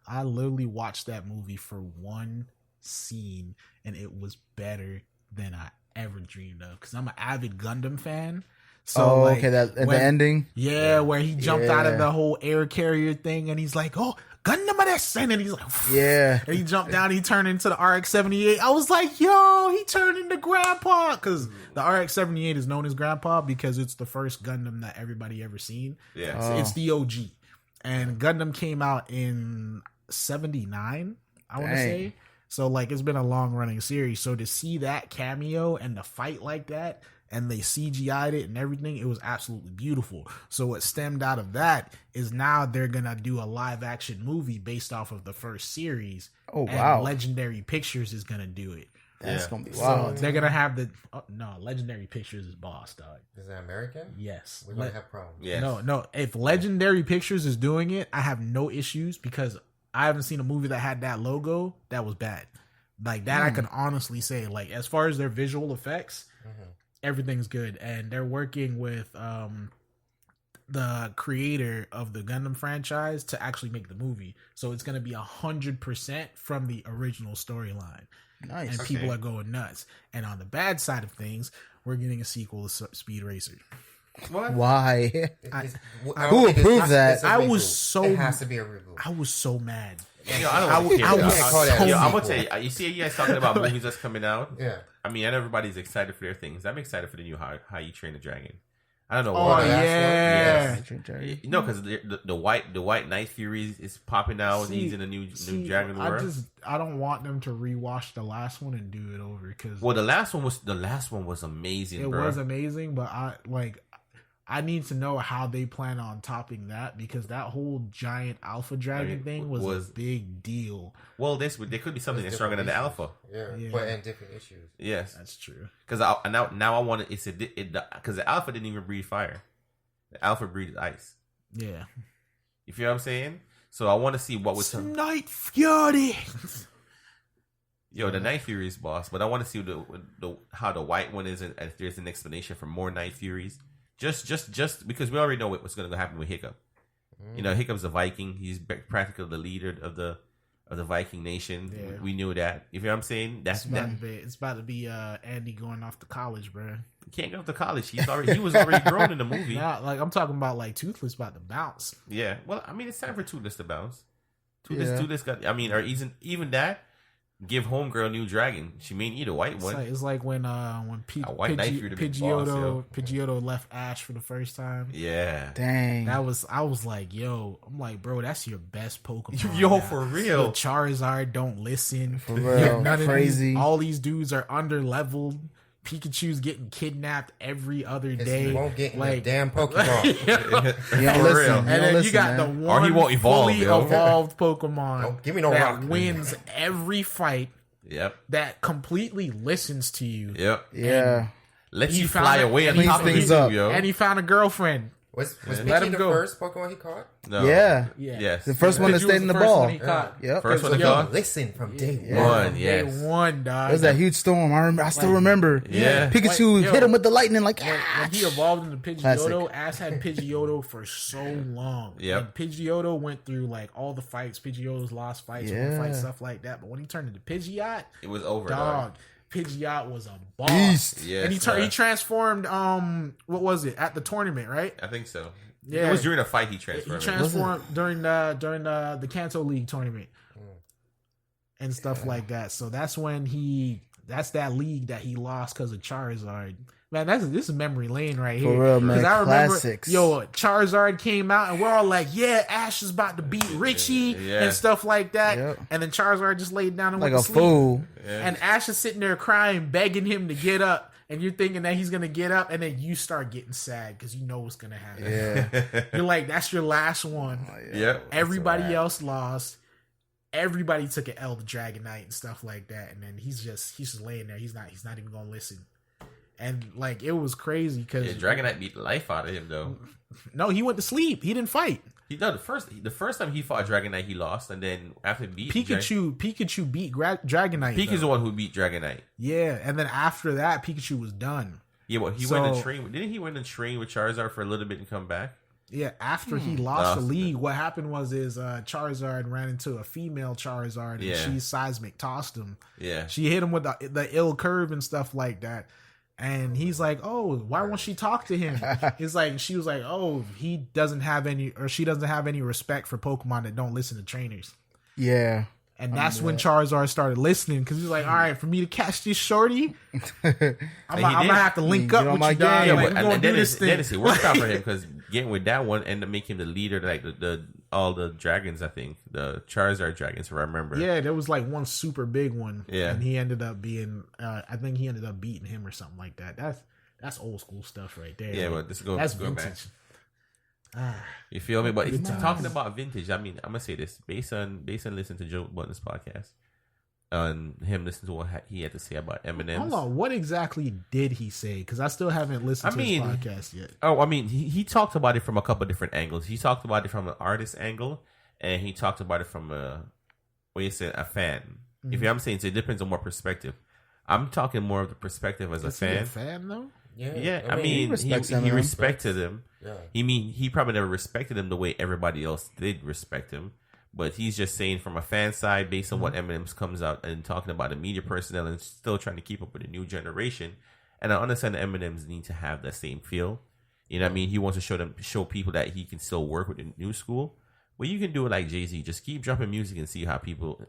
I literally watched that movie for one scene and it was better than I ever dreamed of because I'm an avid Gundam fan. So like, okay, that at when- the ending. Yeah, where he jumped out Yeah. of the whole air carrier thing and he's like, oh, Gundam of this, and he's like, Yeah, and he jumped down, he turned into the RX-78. I was like, yo, he turned into Grandpa. Because the RX-78 is known as Grandpa because it's the first Gundam that everybody ever seen. Yeah. It's the OG. And Gundam came out in 79, I want to Dang. say. So, like, it's been a long-running series. So to see that cameo and the fight like that, and they CGI'd it and everything, it was absolutely beautiful. So what stemmed out of that is now they're going to do a live-action movie based off of the first series. Oh, and wow. Legendary Pictures is going to do it. that's Yeah. gonna be So wild. they're going to have Legendary Pictures is boss, dog. Is that American? Yes. We're gonna have problems. Yes. No. If Legendary Pictures is doing it, I have no issues because I haven't seen a movie that had that logo that was bad. Like that, I can honestly say, like, as far as their visual effects, everything's good. And they're working with the creator of the Gundam franchise to actually make the movie. So it's going to be 100% from the original storyline. Nice. And people are going nuts. And on the bad side of things, we're getting a sequel to Speed Racer. What? Why? I Who don't think approved that? it's a I reboot. was so It has to be a reboot. I was so mad. Yo, I don't care. I was so Yo, I'm mad. gonna tell you. You see, you guys talking about movies that's coming out. Yeah. I mean, and everybody's excited for their things. I'm excited for the new How You Train a Dragon. I don't know Oh why. yeah. Yes. No, because the white Night Fury is popping out. He's in a new Dragon World. I don't want them to rewatch the last one and do it over because Well, the last one was amazing. it bro. was amazing, but I need to know how they plan on topping that because that whole giant alpha dragon thing was a big deal. Well, there could be something that's stronger than the alpha. Yeah, but in different issues. Yes, That's true. because now I want it. Because the alpha didn't even breathe fire. The alpha breathed ice. Yeah. You feel what I'm saying? So I want to see what was Night Fury. the Night Furies boss, but I want to see the how the white one is, and if there's an explanation for more Night Furies. Just because we already know what's going to happen with Hiccup. You know, Hiccup's a Viking. He's practically the leader of the Viking nation. Yeah. We knew that. You feel what I'm saying? It's about to be Andy going off to college, bro. He can't go to college. He was already grown in the movie. Nah, like I'm talking about like Toothless about to bounce. Yeah. Well, I mean, it's time for Toothless to bounce. Yeah. Toothless got. I mean, or even that. Give Homegirl a new dragon. She may need a white one. It's like when white Night Fury to be boss, yo. Pidgeotto left Ash for the first time. Yeah. Dang. I was like, yo, I'm like, bro, that's your best Pokemon. Yo, now. for real. The Charizard don't listen. For real. None of Crazy. all these dudes are under leveled. Pikachu's getting kidnapped every other day. He won't get in like the damn Pokemon. You don't For listen. real. You And don't then listen, you got man. the one Or he won't evolve, fully yo. evolved Pokemon Don't give me no that rock. wins every fight, Yep. that completely listens to you. Yep. Yeah. Let He you found fly it- away and cleans top of things you, up. yo. And he found a girlfriend. Was Let Pidgey him the go. first Pokemon he caught? No. Yeah. Yeah. Yes. The first one that Pidgey stayed was in the first ball. one he caught. Yep. First one to Yo, go. Listen from day Yeah. one. One, yes. Day one, dog. It was that huge storm. I still remember. Yeah. Pikachu Yo. hit him with the lightning like, When he evolved into Pidgeotto, Classic. Ash had Pidgeotto for so long. Yep. And Pidgeotto went through like all the fights. Pidgeotto's lost fights, won Yeah. fights, stuff like that. But when he turned into Pidgeot, It was over, dog, Pidgeot was a boss. Beast. Yes, and he sir. transformed. What was it at the tournament? Right? I think so. Yeah. It was during a fight he He transferred. transformed during the Kanto League tournament and stuff like that. So that's when that's that league that he lost because of Charizard. Man, this is memory lane right here. For real, man. 'Cause I remember, Classics. Charizard came out and we're all like, yeah, Ash is about to beat Richie Yeah. and stuff like that. Yep. And then Charizard just laid down and like went a to sleep. fool. And Ash is sitting there crying, begging him to get up. And you're thinking that he's gonna get up, and then you start getting sad because you know what's gonna happen. Yeah. You're like, that's your last one. Yep. Everybody else lost. Everybody took an L to Dragonite and stuff like that, and then he's just laying there. He's not even gonna listen. And like it was crazy because Yeah, Dragonite beat the life out of him though. no, he went to sleep. He didn't fight. The first time he fought Dragonite, he lost, and then after beat Pikachu beat Dragonite. Pikachu's though. the one who beat Dragonite. Yeah, and then after that, Pikachu was done. Yeah, well, he went and train. Didn't he went and train with Charizard for a little bit and come back? Yeah, after he lost the league, what happened was Charizard ran into a female Charizard, and she seismic tossed him. Yeah, She hit him with the ill curve and stuff like that. And he's like, oh, why won't she talk to him? It's like, she was like, oh, she doesn't have any respect for Pokemon that don't listen to trainers. Yeah. And that's when Charizard started listening because he's like, all right, for me to catch this shorty, I'm gonna have to link up Get on with my you, dog. game. Like, but we're gonna do then this thing. it worked out for him because getting with that one ended up making him the leader, like all the dragons. I think the Charizard dragons, if I remember. Yeah, there was like one super big one. Yeah. And he ended up being, I think he ended up beating him or something like that. That's old school stuff right there. Yeah, Like, but this go that's go back. vintage. You feel me? But Good times. talking about vintage, I mean, I'm gonna say this based on listening to Joe Budden's podcast, on him listening to what he had to say about Eminem. Hold on, what exactly did he say? Because I still haven't listened to his podcast yet. Oh, I mean, he talked about it from a couple of different angles. He talked about it from an artist angle, and he talked about it from a fan. If you know what I'm saying, so it depends on what perspective. I'm talking more of the perspective as Is a he fan. a fan though? Yeah, I mean, he respects Eminem. respected him. Yeah. He probably never respected him the way everybody else did respect him. But he's just saying from a fan side, based on what Eminem comes out and talking about the media personnel and still trying to keep up with the new generation. And I understand the Eminems need to have that same feel. You know what I mean? He wants to show people that he can still work with the new school. Well, you can do it like Jay-Z. Just keep dropping music and see how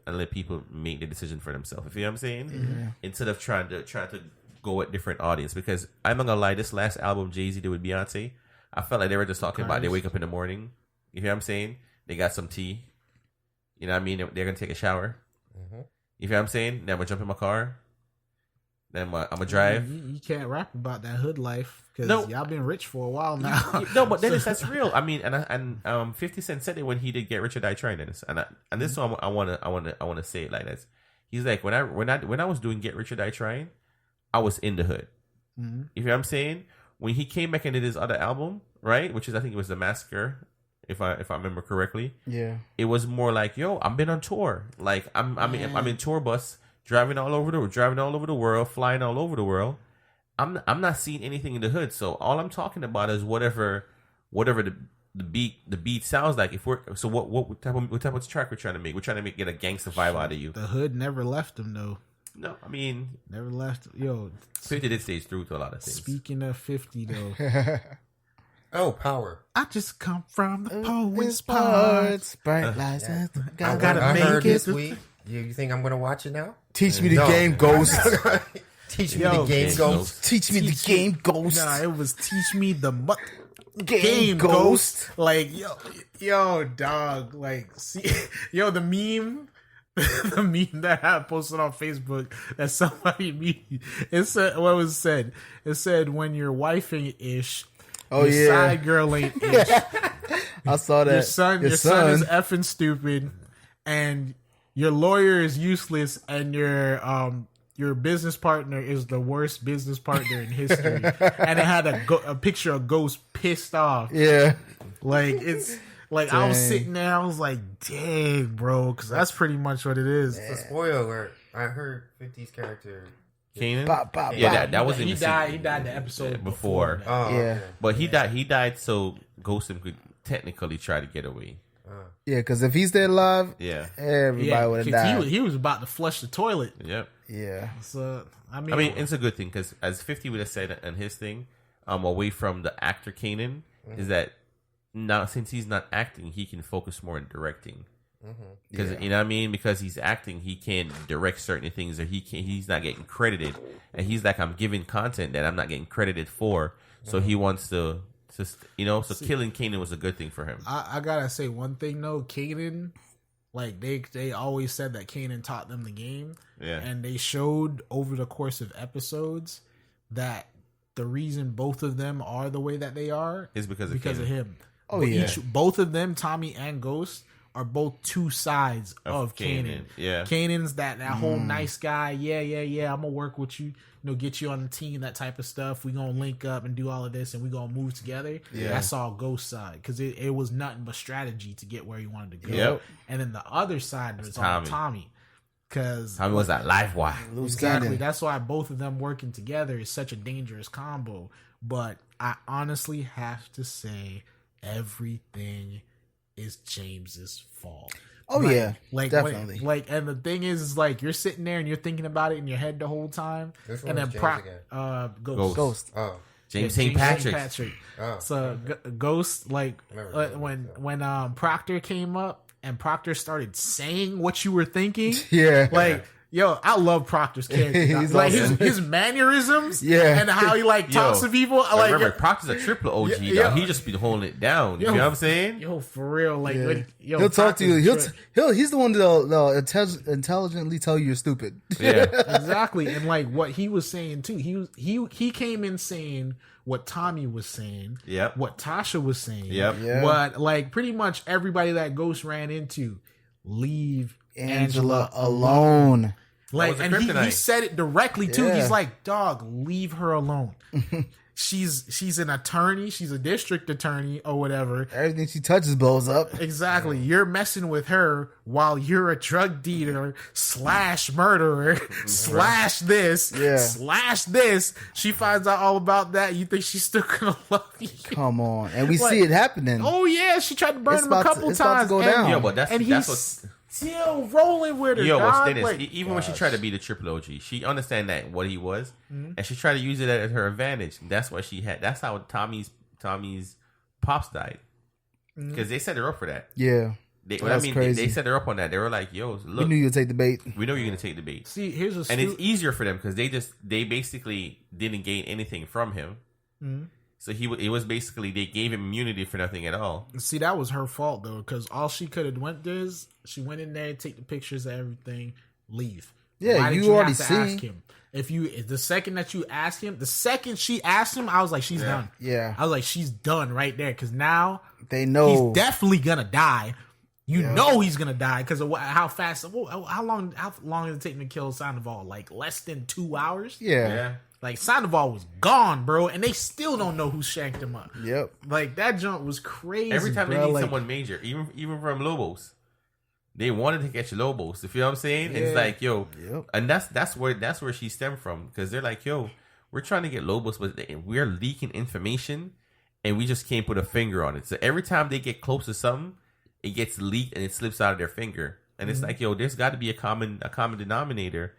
and let people make the decision for themselves. You know what I'm saying? Yeah. Instead of trying to go at different audience. Because I'm not gonna lie, this last album Jay-Z did with Beyonce, I felt like they were just talking about they wake up in the morning. You hear what I'm saying? They got some tea. You know what I mean? They're gonna take a shower. Mm-hmm. You hear what I'm saying? Then I'm gonna jump in my car. Then I'm gonna drive. You can't rap about that hood life because No. y'all been rich for a while now. No, but Dennis, that's real. I mean, and 50 Cent said it when he did Get Rich or Die Trying, Dennis. And this one I wanna say it like this. He's like, when I was doing Get Rich or Die Trying, I was in the hood. Mm-hmm. You hear what I'm saying? When he came back and did his other album, right, which is I think it was The Massacre, if I remember correctly. Yeah. It was more like, yo, I've been on tour. Like I'm in tour bus, driving all over the world, flying all over the world. I'm not seeing anything in the hood. So all I'm talking about is whatever the beat sounds like. What type of track we're trying to make? We're trying to get a gangster vibe out of you. The hood never left him though. No, I mean, Never left. Yo, 50 did stay through to a lot of things. speaking of 50 though, Oh, Power. I just come from the poet's Parts, parts. bright lights. I Gotta gotta I make heard it. this week. You think I'm gonna watch it now? teach me the No. game, Ghost. Teach me Yo, the game, Game Ghost. Ghost. Teach me the game, Ghost. Nah, it was teach me the Game Ghost. Like yo, dog. Like see, yo, the meme. The meme that I posted on Facebook that somebody made, it said, what was said? It said, when your wife ain't ish, Oh, your yeah. side girl ain't ish. I saw that. Your son is effing stupid, and your lawyer is useless, and your business partner is the worst business partner in history. And it had a picture of Ghost pissed off. Yeah. Like it's like I was Dang. sitting there, I was like, dang, bro, because that's pretty much what it is. It's a spoiler alert. I heard 50's character. Kanan? Bop, bop, Yeah, bop. that was He died the episode before. that. Oh, Yeah. okay. But he died so Ghostum could technically try to get away. Yeah, because if he stayed alive, Yeah. everybody would have 'cause died. he was about to flush the toilet. Yep. Yeah. So I I mean, mean, it's a good thing because as 50 would have said in his thing, away from the actor Kanan, is that now since he's not acting, he can focus more on directing. Because you know what I mean? Because he's acting, he can direct certain things, or he's not getting credited, and he's like, I'm giving content that I'm not getting credited for, so he wants to so killing Kanan was a good thing for him. I gotta say one thing though, Kanan, like they always said that Kanan taught them the game, Yeah. and they showed over the course of episodes that the reason both of them are the way that they are Is because of Kanan. him. Oh, But yeah. both of them, Tommy and Ghost, are both two sides of Kanan. Kanan, yeah. Kanan's that whole nice guy. Yeah. I'm gonna work with you. Get you on the team. That type of stuff. We gonna link up and do all of this, and we gonna move together. Yeah. That's all Ghost side because it was nothing but strategy to get where he wanted to go. Yep. And then the other side was all Tommy. Tommy. Because Tommy was that life wire. exactly, Cannon. that's why both of them working together is such a dangerous combo. But I honestly have to say, everything is James's fault. Oh, yeah. Definitely. And the thing is like you're sitting there and you're thinking about it in your head the whole time, Which and one then was James again? Ghost. Ghost. Oh. James St. Patrick. Oh. So Ghost, like Remember when Proctor came up and Proctor started saying what you were thinking, Yeah. like. Yo, I love Proctor's character. He's like awesome. his mannerisms, Yeah. and how he like talks to people. Like, remember, Proctor's a triple OG. Yeah. Dog. He just be holding it down. You Yo. know what I'm saying? yo, for real, like, Yeah. yo, He'll talk to you. Proctor's He's the one that'll intelligently tell you you're stupid. Yeah. exactly, and like what he was saying too. He came in saying what Tommy was saying. Yep. What Tasha was saying. Yep. Yeah. What like pretty much everybody that Ghost ran into, leave Angela alone. Like, was a and he kryptonite. said it directly too. Yeah. He's like, "Dog, leave her alone. She's an attorney. She's a district attorney or whatever. Everything she touches blows up. Exactly. You're messing with her while you're a drug dealer / murderer / this Yeah. / this. She finds out all about that. You think she's still gonna love you? Come on. And we Like, see it happening. Oh yeah, she tried to burn It's him a about to- couple it's about to times. go and- down. Yo, but that's and that's he's what. still rolling with her. Yo, what's dog. Dennis? Like, Even when she tried to be the triple OG, she understand that what he was, and she tried to use it at her advantage. That's what she had. That's how Tommy's Tommy's pops died, because they set her up for that. Yeah. They set her up on that. They were like, "Yo, look, we knew you'd take the bait. We know you're gonna take the bait." See, here's and it's easier for them because they basically didn't gain anything from him. Mm-hmm. So it was basically they gave him immunity for nothing at all. See, that was her fault though, because all she could have went is she went in there, take the pictures of everything, leave. Yeah, Why did you already have to ask him? If the second that you ask him, the second she asked him, I was like, she's done. Yeah, I was like, she's done right there, because now they know he's definitely gonna die. You know he's gonna die because of how fast. How long did it take him to kill Sandoval? Like less than 2 hours. Yeah. Like Sandoval was gone, bro, and they still don't know who shanked him up. Yep. Like that jump was crazy. Every time bro. they need someone major, even from Lobos, they wanted to catch Lobos. You feel what I'm saying? Yeah. It's like, yo, and that's where she stemmed from, because they're like, yo, we're trying to get Lobos, but we're leaking information, and we just can't put a finger on it. So every time they get close to something, it gets leaked and it slips out of their finger, and it's like, yo, there's got to be a common denominator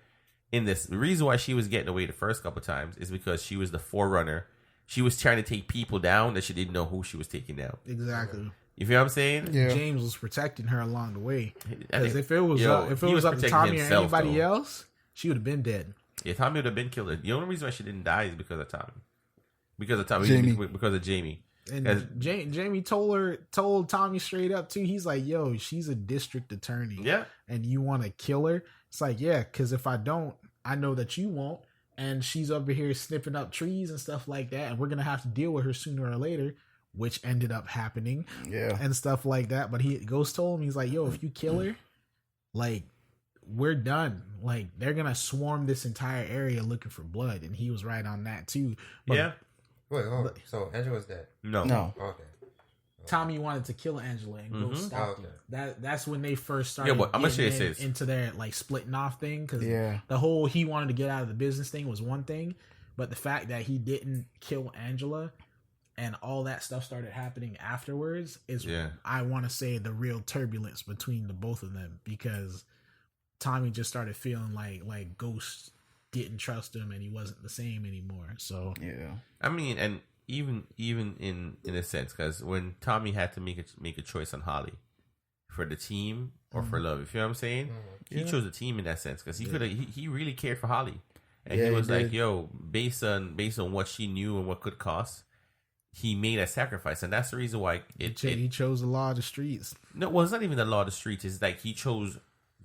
in this. The reason why she was getting away the first couple times is because she was the forerunner. She was trying to take people down that she didn't know who she was taking down. Exactly. You feel what I'm saying? Yeah. James was protecting her along the way. Because if it was up to Tommy or anybody else, she would have been dead. Yeah, Tommy would have been killed. The only reason why she didn't die is because of Tommy. Because of Jamie. And Jamie told Tommy straight up too. He's like, "Yo, she's a district attorney. Yeah, and you want to kill her?" It's like, yeah, because if I don't, I know that you won't. And she's over here snipping up trees and stuff like that, and we're gonna have to deal with her sooner or later, which ended up happening. Yeah, and stuff like that. But Ghost told him, he's like, "Yo, if you kill her, like, we're done. Like, they're gonna swarm this entire area looking for blood." And he was right on that too. But, yeah. Wait, so Angela's dead? No. Okay. Tommy wanted to kill Angela and Ghost stopped him. That's when they first started. Yeah, but I'm gonna say into their like splitting off thing, because the whole he wanted to get out of the business thing was one thing, but the fact that he didn't kill Angela and all that stuff started happening afterwards is, I want to say, the real turbulence between the both of them, because Tommy just started feeling like Ghost didn't trust him and he wasn't the same anymore. So I mean, and even in a sense, because when Tommy had to make a choice on Holly for the team or for love, you feel what I'm saying? He chose the team in that sense, because he really cared for Holly, and he was like, yo, based on what she knew and what could cost, he made a sacrifice, and that's the reason why he chose the law of the streets. No, well, it's not even the law of the streets. It's like he chose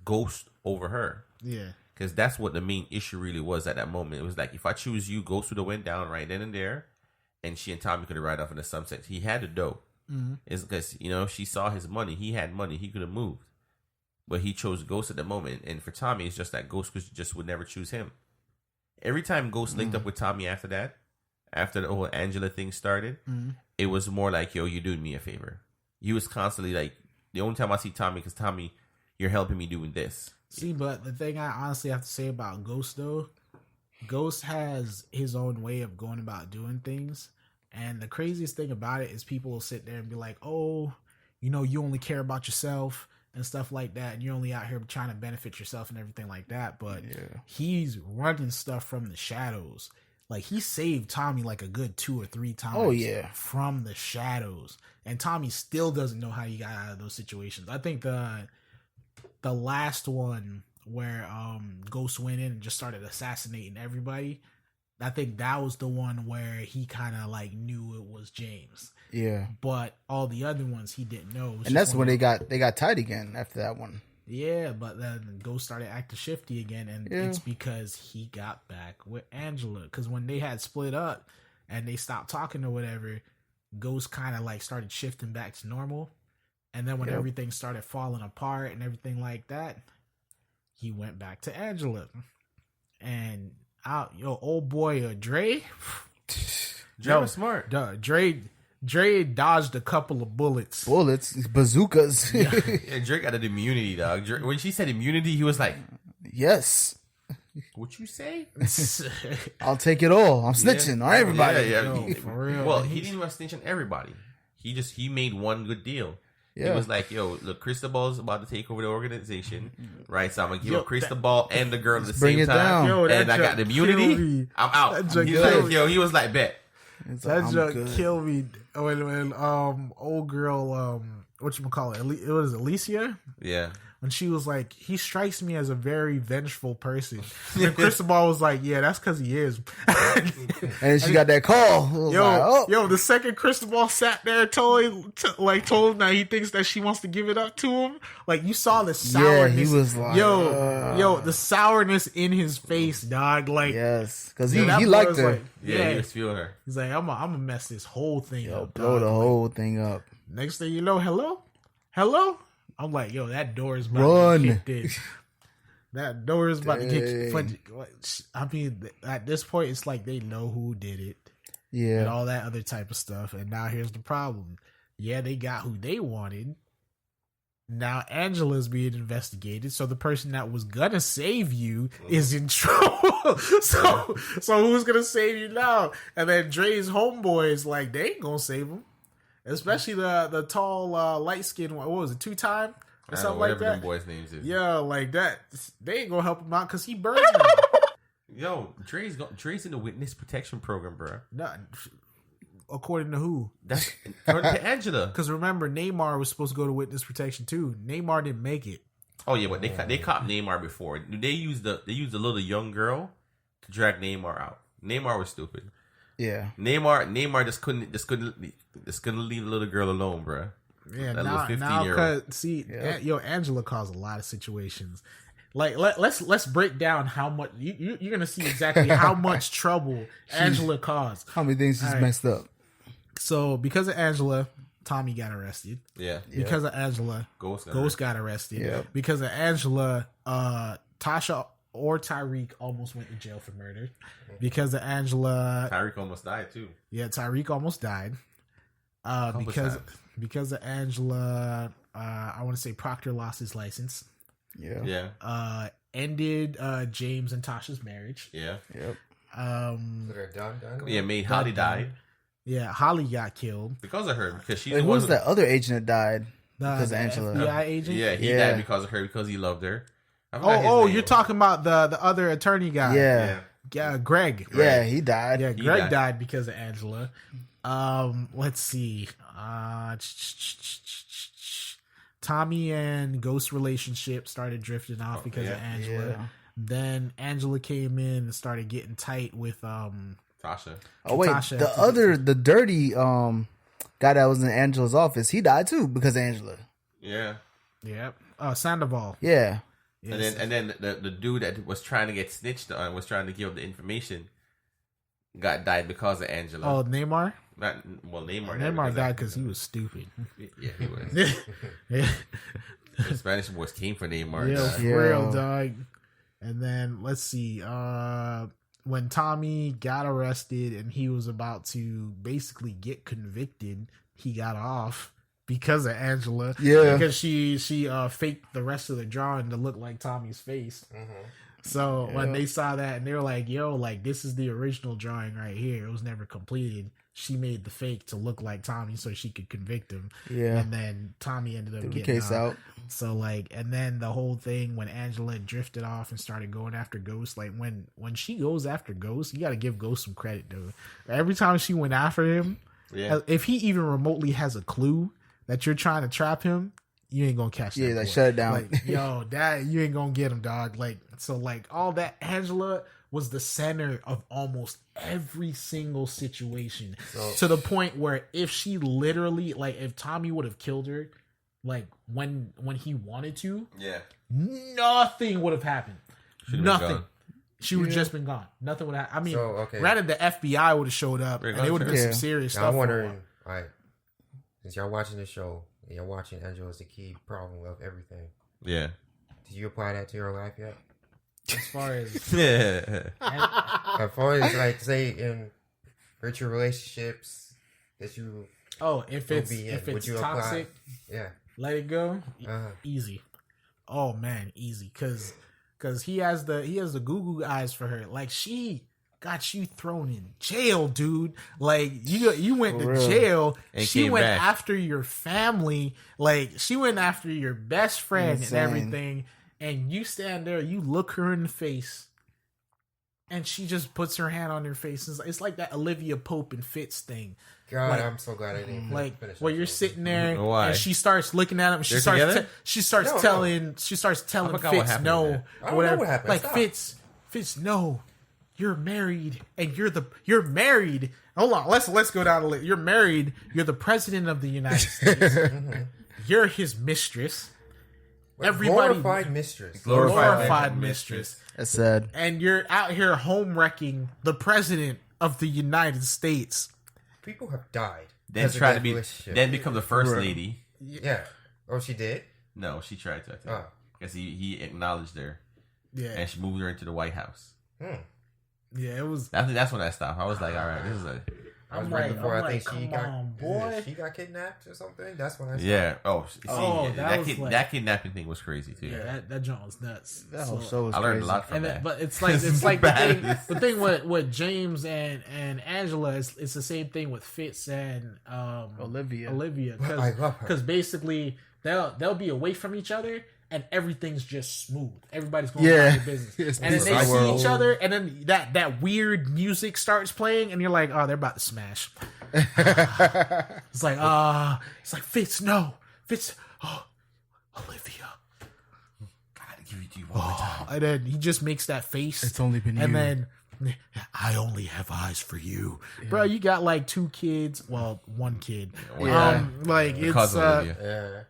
Ghost over her. Yeah. Because that's what the main issue really was at that moment. It was like, if I choose you, Ghost would have went down right then and there, and she and Tommy could have ride off in the sunset. He had the dough. It's because, she saw his money. He had money. He could have moved. But he chose Ghost at the moment. And for Tommy, it's just that Ghost just would never choose him. Every time Ghost linked up with Tommy after that, after the whole Angela thing started, it was more like, yo, you're doing me a favor. He was constantly like, the only time I see Tommy, because Tommy, you're helping me doing this. See, but the thing I honestly have to say about Ghost, though, Ghost has his own way of going about doing things. And the craziest thing about it is people will sit there and be like, oh, you only care about yourself and stuff like that. And you're only out here trying to benefit yourself and everything like that. But he's running stuff from the shadows. Like, he saved Tommy like a good 2 or 3 times. Oh, yeah. From the shadows. And Tommy still doesn't know how he got out of those situations. I think the last one where Ghost went in and just started assassinating everybody, I think that was the one where he kind of like knew it was James. Yeah. But all the other ones he didn't know. And that's when they got tight again after that one. Yeah, but then Ghost started acting shifty again, and it's because he got back with Angela. Because when they had split up and they stopped talking or whatever, Ghost kind of like started shifting back to normal. And then when everything started falling apart and everything like that, he went back to Angela. And old boy Dre. Dre was smart. Dre dodged a couple of bullets. Bazookas. Yeah, Dre got an immunity, dog. When she said immunity, he was like, yes. What you say? I'll take it all. I'm snitching on everybody. For real. Well, he didn't want to snitch on everybody. He made one good deal. Yeah. He was like, yo, look, Cristobal's about to take over the organization, right? So I'm going to give Cristobal and the girl at the same time. And I got the immunity. I'm out. He was like, bet. That joke killed me. when old girl whatchamacallit, it was Alicia. Yeah. When she was like, he strikes me as a very vengeful person. And Cristobal was like, yeah, that's because he is. And she got that call. Yo, the second Cristobal sat there, told him that he thinks that she wants to give it up to him. Like, you saw the sourness. Yeah, he was like, the sourness in his face, dog. Like, yes, because he liked her. Like, yeah, he was feeling her. He's like, I'm gonna mess this whole thing up, blow dog. the whole thing up. Next thing you know, hello. I'm like, yo, that door is about to get kicked in. That door is about to get kicked. I mean, at this point, it's like they know who did it. Yeah. And all that other type of stuff. And now here's the problem. Yeah, they got who they wanted. Now Angela's being investigated. So the person that was gonna save you is in trouble. So who's gonna save you now? And then Dre's homeboy is like, they ain't gonna save him. Especially the tall, light-skinned one. What was it, 2-time? Or something like that? Them boys' names is. Yeah, like that. They ain't gonna help him out because he burned them. Yo, Dre's in the witness protection program, bro. Not, according to who? That's according to Angela. Because remember, Neymar was supposed to go to witness protection too. Neymar didn't make it. Oh yeah, but they caught Neymar before. They used a little young girl to drag Neymar out. Neymar was stupid. Yeah. Neymar just couldn't leave the little girl alone, bro. Yeah, that now, 15-year-old. See, Angela caused a lot of situations. Like let's break down how much you're gonna see exactly how much trouble Angela caused. How many things she's messed up. So because of Angela, Tommy got arrested. Yeah. Because of Angela, Ghost got arrested. Yeah. Because of Angela, Tasha or Tyreek almost went to jail for murder. Because of Angela, Tyreek almost died too. Yeah, Tyreek almost died. Because of Angela, I want to say Proctor lost his license. Yeah. Yeah. Ended James and Tasha's marriage. Yeah. Yep. So they're done. Yeah, made Holly died. Yeah, Holly got killed because of her. Because she. Who was that other agent that died? Because of the Angela. FBI agent. Yeah, he died because of her because he loved her. You're talking about the other attorney guy. Yeah, Greg. Yeah, he died. Yeah, Greg died because of Angela. Let's see. Tommy and Ghost relationship started drifting off because of Angela. Yeah. Then Angela came in and started getting tight with Tasha. Oh wait, the dirty guy that was in Angela's office, he died too because of Angela. Yeah. Yep. Sandoval. Yeah. Yes. And then the dude that was trying to get snitched on, was trying to give the information, died because of Angela. Oh, Neymar? Neymar died because he was stupid. Yeah, he was. The Spanish boys came for Neymar. Yeah, for real, dog. And then let's see. When Tommy got arrested and he was about to basically get convicted, he got off because of Angela. Yeah, because she faked the rest of the drawing to look like Tommy's face. Mm-hmm. So when they saw that and they were like, "Yo, like this is the original drawing right here. It was never completed." She made the fake to look like Tommy so she could convict him. Yeah. And then Tommy ended up getting the case out. So and then the whole thing when Angela drifted off and started going after Ghost, like when she goes after Ghost, you got to give Ghost some credit, though. Every time she went after him, if he even remotely has a clue that you're trying to trap him, you ain't gonna catch that. Yeah, like shut it down. Like, yo, that you ain't gonna get him, dog. Like, so all that Angela was the center of almost every single situation, to the point where if she literally, if Tommy would have killed her, when he wanted to, nothing would have happened. Nothing. She would have just been gone. Nothing would have. I mean, granted, the FBI would have showed up and it would have been some serious stuff. I'm wondering, since y'all watching the show, and y'all watching Angela as the key problem of everything. Yeah. Did you apply that to your life yet? As far as as far as say in virtual relationships that you if it's toxic, let it go. Easy. Oh man, easy because he has the Google eyes for her. Like she got you thrown in jail, dude. Like you went to jail. And she went after your family. Like she went after your best friend and everything. And you stand there, you look her in the face, and she just puts her hand on your face. It's like that Olivia Pope and Fitz thing. God, like, I'm so glad I didn't finish. Where you're sitting there Why? and she starts looking at him. She starts telling Fitz no, or whatever. What happened. Like Stop. Fitz, no, you're married and you're married. Hold on, let's go down a little. You're married. You're the president of the United States. You're his mistress. Everybody, glorified mistress. That's sad. And you're out here home wrecking the president of the United States. People have died. Then try to be, then become the first lady. Yeah. Oh, she did? No, she tried to. I think because he acknowledged her. Yeah. And she moved her into the White House. Yeah, it was. I think that's when I stopped. I was like, all right, this is a. I was right before I think she got kidnapped or something. That's when I stopped. Yeah. That that kidnapping thing was crazy too. Yeah, that joint was nuts. That whole show was I learned crazy. a lot from that. But it's like the thing with James and Angela is it's the same thing with Fitz and Olivia I love her because basically they'll be away from each other. And everything's just smooth. Everybody's going about their business. And then they see each other, and then that weird music starts playing, and you're like, oh, they're about to smash. It's like Fitz, no. Fitz, Olivia. Gotta give it to you one more time. And then he just makes that face. It's only been you. And then, I only have eyes for you. Yeah. Bro, you got like 2 kids. Well, 1 kid. Yeah. Like, because it's... Olivia. Yeah.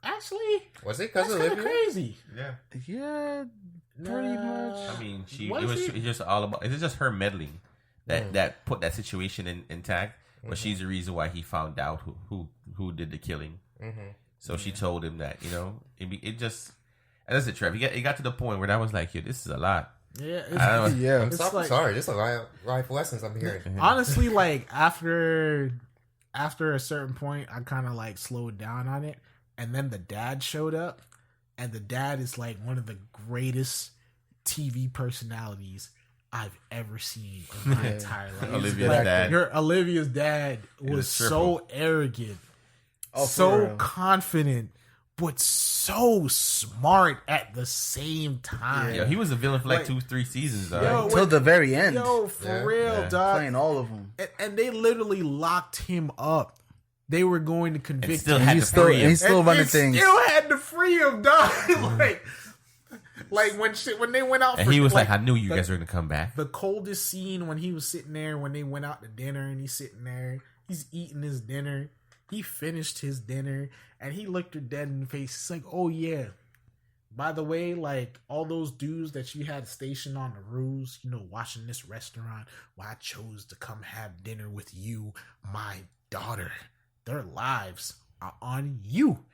Actually, was it because of Olivia? Crazy. Yeah, pretty much. I mean, it's just all about. It's just her meddling that put that situation intact. But she's the reason why he found out who did the killing. So she told him that it just. And that's it, Trev. It got to the point where I was like, "Yo, this is a lot." Yeah, I'm sorry. This is a lot of life lessons I'm hearing. Honestly, like after a certain point, I kind of like slowed down on it. And then the dad showed up, and the dad is like one of the greatest TV personalities I've ever seen in my entire life. Olivia's dad was so arrogant, so confident, but so smart at the same time. Yeah, he was a villain for like 2-3 seasons, though. Until the very end. Yo, for real, dog. Playing all of them. And they literally locked him up. They were going to convict him. He still running things. Still had to free him, dog. like when they went out. And he was like, "I knew you guys were gonna come back." The coldest scene when he was sitting there when they went out to dinner and he's sitting there, he's eating his dinner. He finished his dinner and he looked her dead in the face. He's like, "Oh yeah, by the way, like all those dudes that you had stationed on the roofs, watching this restaurant, well, I chose to come have dinner with you, my daughter." Their lives are on you.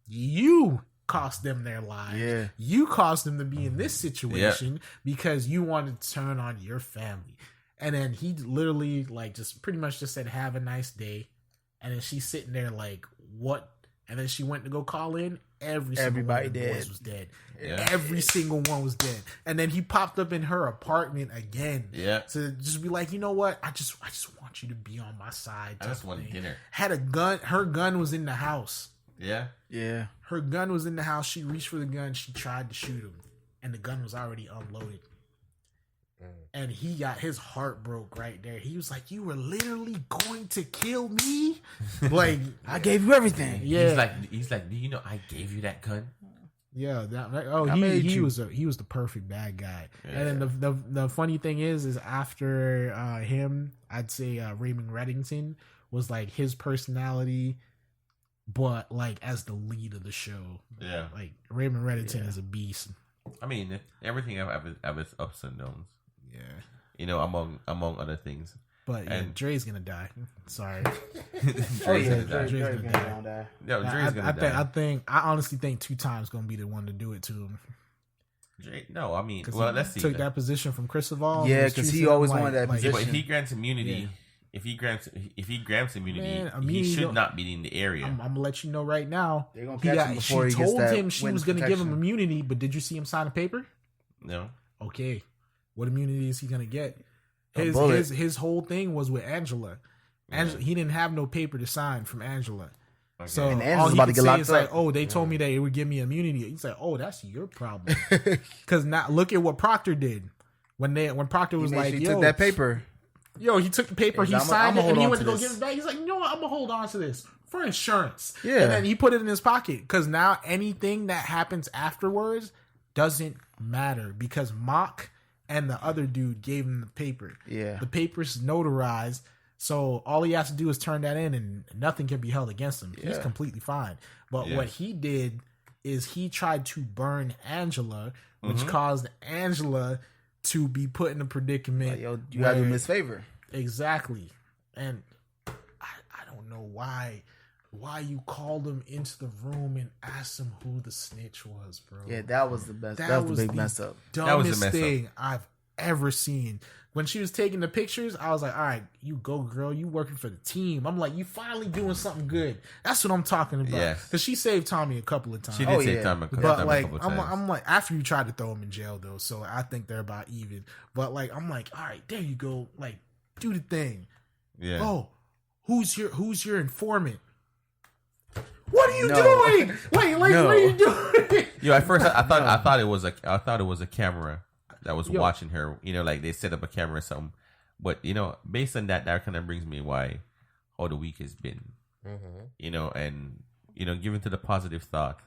You cost them their lives. Yeah. You caused them to be in this situation because you wanted to turn on your family. And then he literally just pretty much just said, "Have a nice day." And then she's sitting there like, "What?" And then she went to go call in. Everybody was dead. Yeah. Every single one was dead. And then he popped up in her apartment again. Yeah. To just be like, you know what? I just want you to be on my side. I just wanted dinner. Had a gun. Her gun was in the house. Yeah. Yeah. Her gun was in the house. She reached for the gun. She tried to shoot him. And the gun was already unloaded. And he got his heart broke right there. He was like, "You were literally going to kill me? Like, I gave you everything." Yeah. He's like, "Do you know I gave you that gun?" Yeah. He was the perfect bad guy. Yeah. And then the funny thing is after him, I'd say Raymond Reddington was like his personality, but like as the lead of the show. Yeah. Like Raymond Reddington is a beast. I mean, everything have its ups and downs. Yeah, among other things. But Dre's gonna die. Sorry, Dre's gonna die. No, Dre's gonna die. I honestly think 2 times gonna be the one to do it to him. Dre, no, I mean, well, let's see. Took that position from Christopher. Yeah, because he always wanted that position. But if he grants immunity, if he grants immunity, he should not be in the area. I'm gonna let you know right now. They're gonna catch him before he gets that. She told him she was gonna give him immunity, but did you see him sign a paper? No. Okay. What immunity is he gonna get? His whole thing was with Angela. He didn't have no paper to sign from Angela. Okay. So all he could say is like, "Oh, they told me that it would give me immunity." He's like, "Oh, that's your problem." Because now look at what Proctor did. When Proctor was like, he yo, took that paper. Yo, he took the paper, he signed it, and he went to go this. give it back. He's like, you know what? I'm gonna hold on to this for insurance. Yeah. And then he put it in his pocket because now anything that happens afterwards doesn't matter because Mock and the other dude gave him the paper. Yeah. The paper's notarized, so all he has to do is turn that in, and nothing can be held against him. He's completely fine. But what he did is he tried to burn Angela, which caused Angela to be put in a predicament. Like, yo, you gotta do him this favor. Exactly. And I don't know why you called him into the room and asked him who the snitch was, bro. Yeah, that was the best. That was the big mess up. Dumbest thing I've ever seen. When she was taking the pictures, I was like, all right, you go, girl. You working for the team. I'm like, you finally doing something good. That's what I'm talking about. Yes. Because she saved Tommy a couple of times. She did save Tommy a couple But times. like, I'm like, after you tried to throw him in jail though, so I think they're about even. But like, I'm like, all right, there you go. Like, do the thing. Yeah. Oh, who's your informant? What are you doing? Wait, like, what are you doing? Yo, at first I thought it was a camera that was watching her. You know, like they set up a camera or something. But you know, based on that kind of brings me how the week has been. You know, and you know, given to the positive thought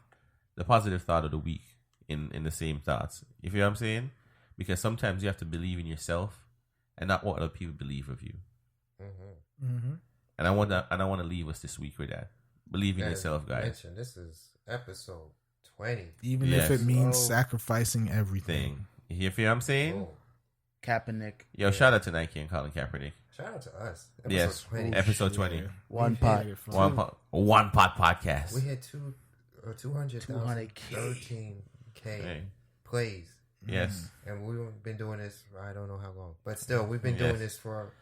of the week in the same thoughts. You feel what I'm saying? Because sometimes you have to believe in yourself and not what other people believe of you. And I want to leave us this week with that. Believe in yourself, guys. This is episode 20. Even if it means sacrificing everything. You feel what I'm saying? Oh. Kaepernick. Yo, shout out to Nike and Colin Kaepernick. Shout out to us. Episode 20. OnePot podcast. We had 200,000, 13K plays. Yes. And we've been doing this for I don't know how long. But still, we've been doing this for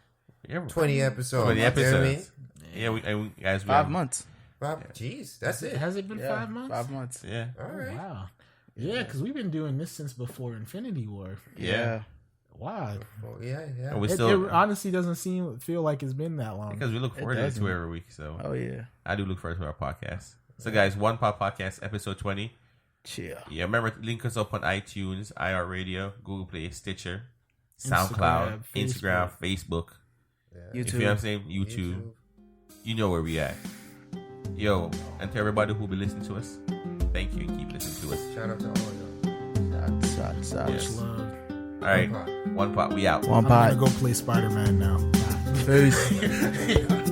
20 episodes. 20 episodes. You know what I mean? Yeah, guys. 5 months. Jeez, that's it. Has it been 5 months? 5 months. Yeah. All right. Wow. Yeah, because we've been doing this since before Infinity War. Yeah. Wow. Well, yeah. And we It still honestly doesn't feel like it's been that long. because we look forward to it every week. So Oh yeah. I do look forward to our podcast. So guys, OnePot podcast episode 20. Chill. Yeah, remember link us up on iTunes, iHeartRadio, Google Play, Stitcher, SoundCloud, Instagram, Facebook. YouTube. You feel what I'm saying? YouTube. You know where we at. Yo, and to everybody who be listening to us, thank you and keep listening to us. Shout out to all y'all. Shots. Yes. Love. All right, OnePot, we out. I'm gonna OnePot. go play Spider-Man now. Peace.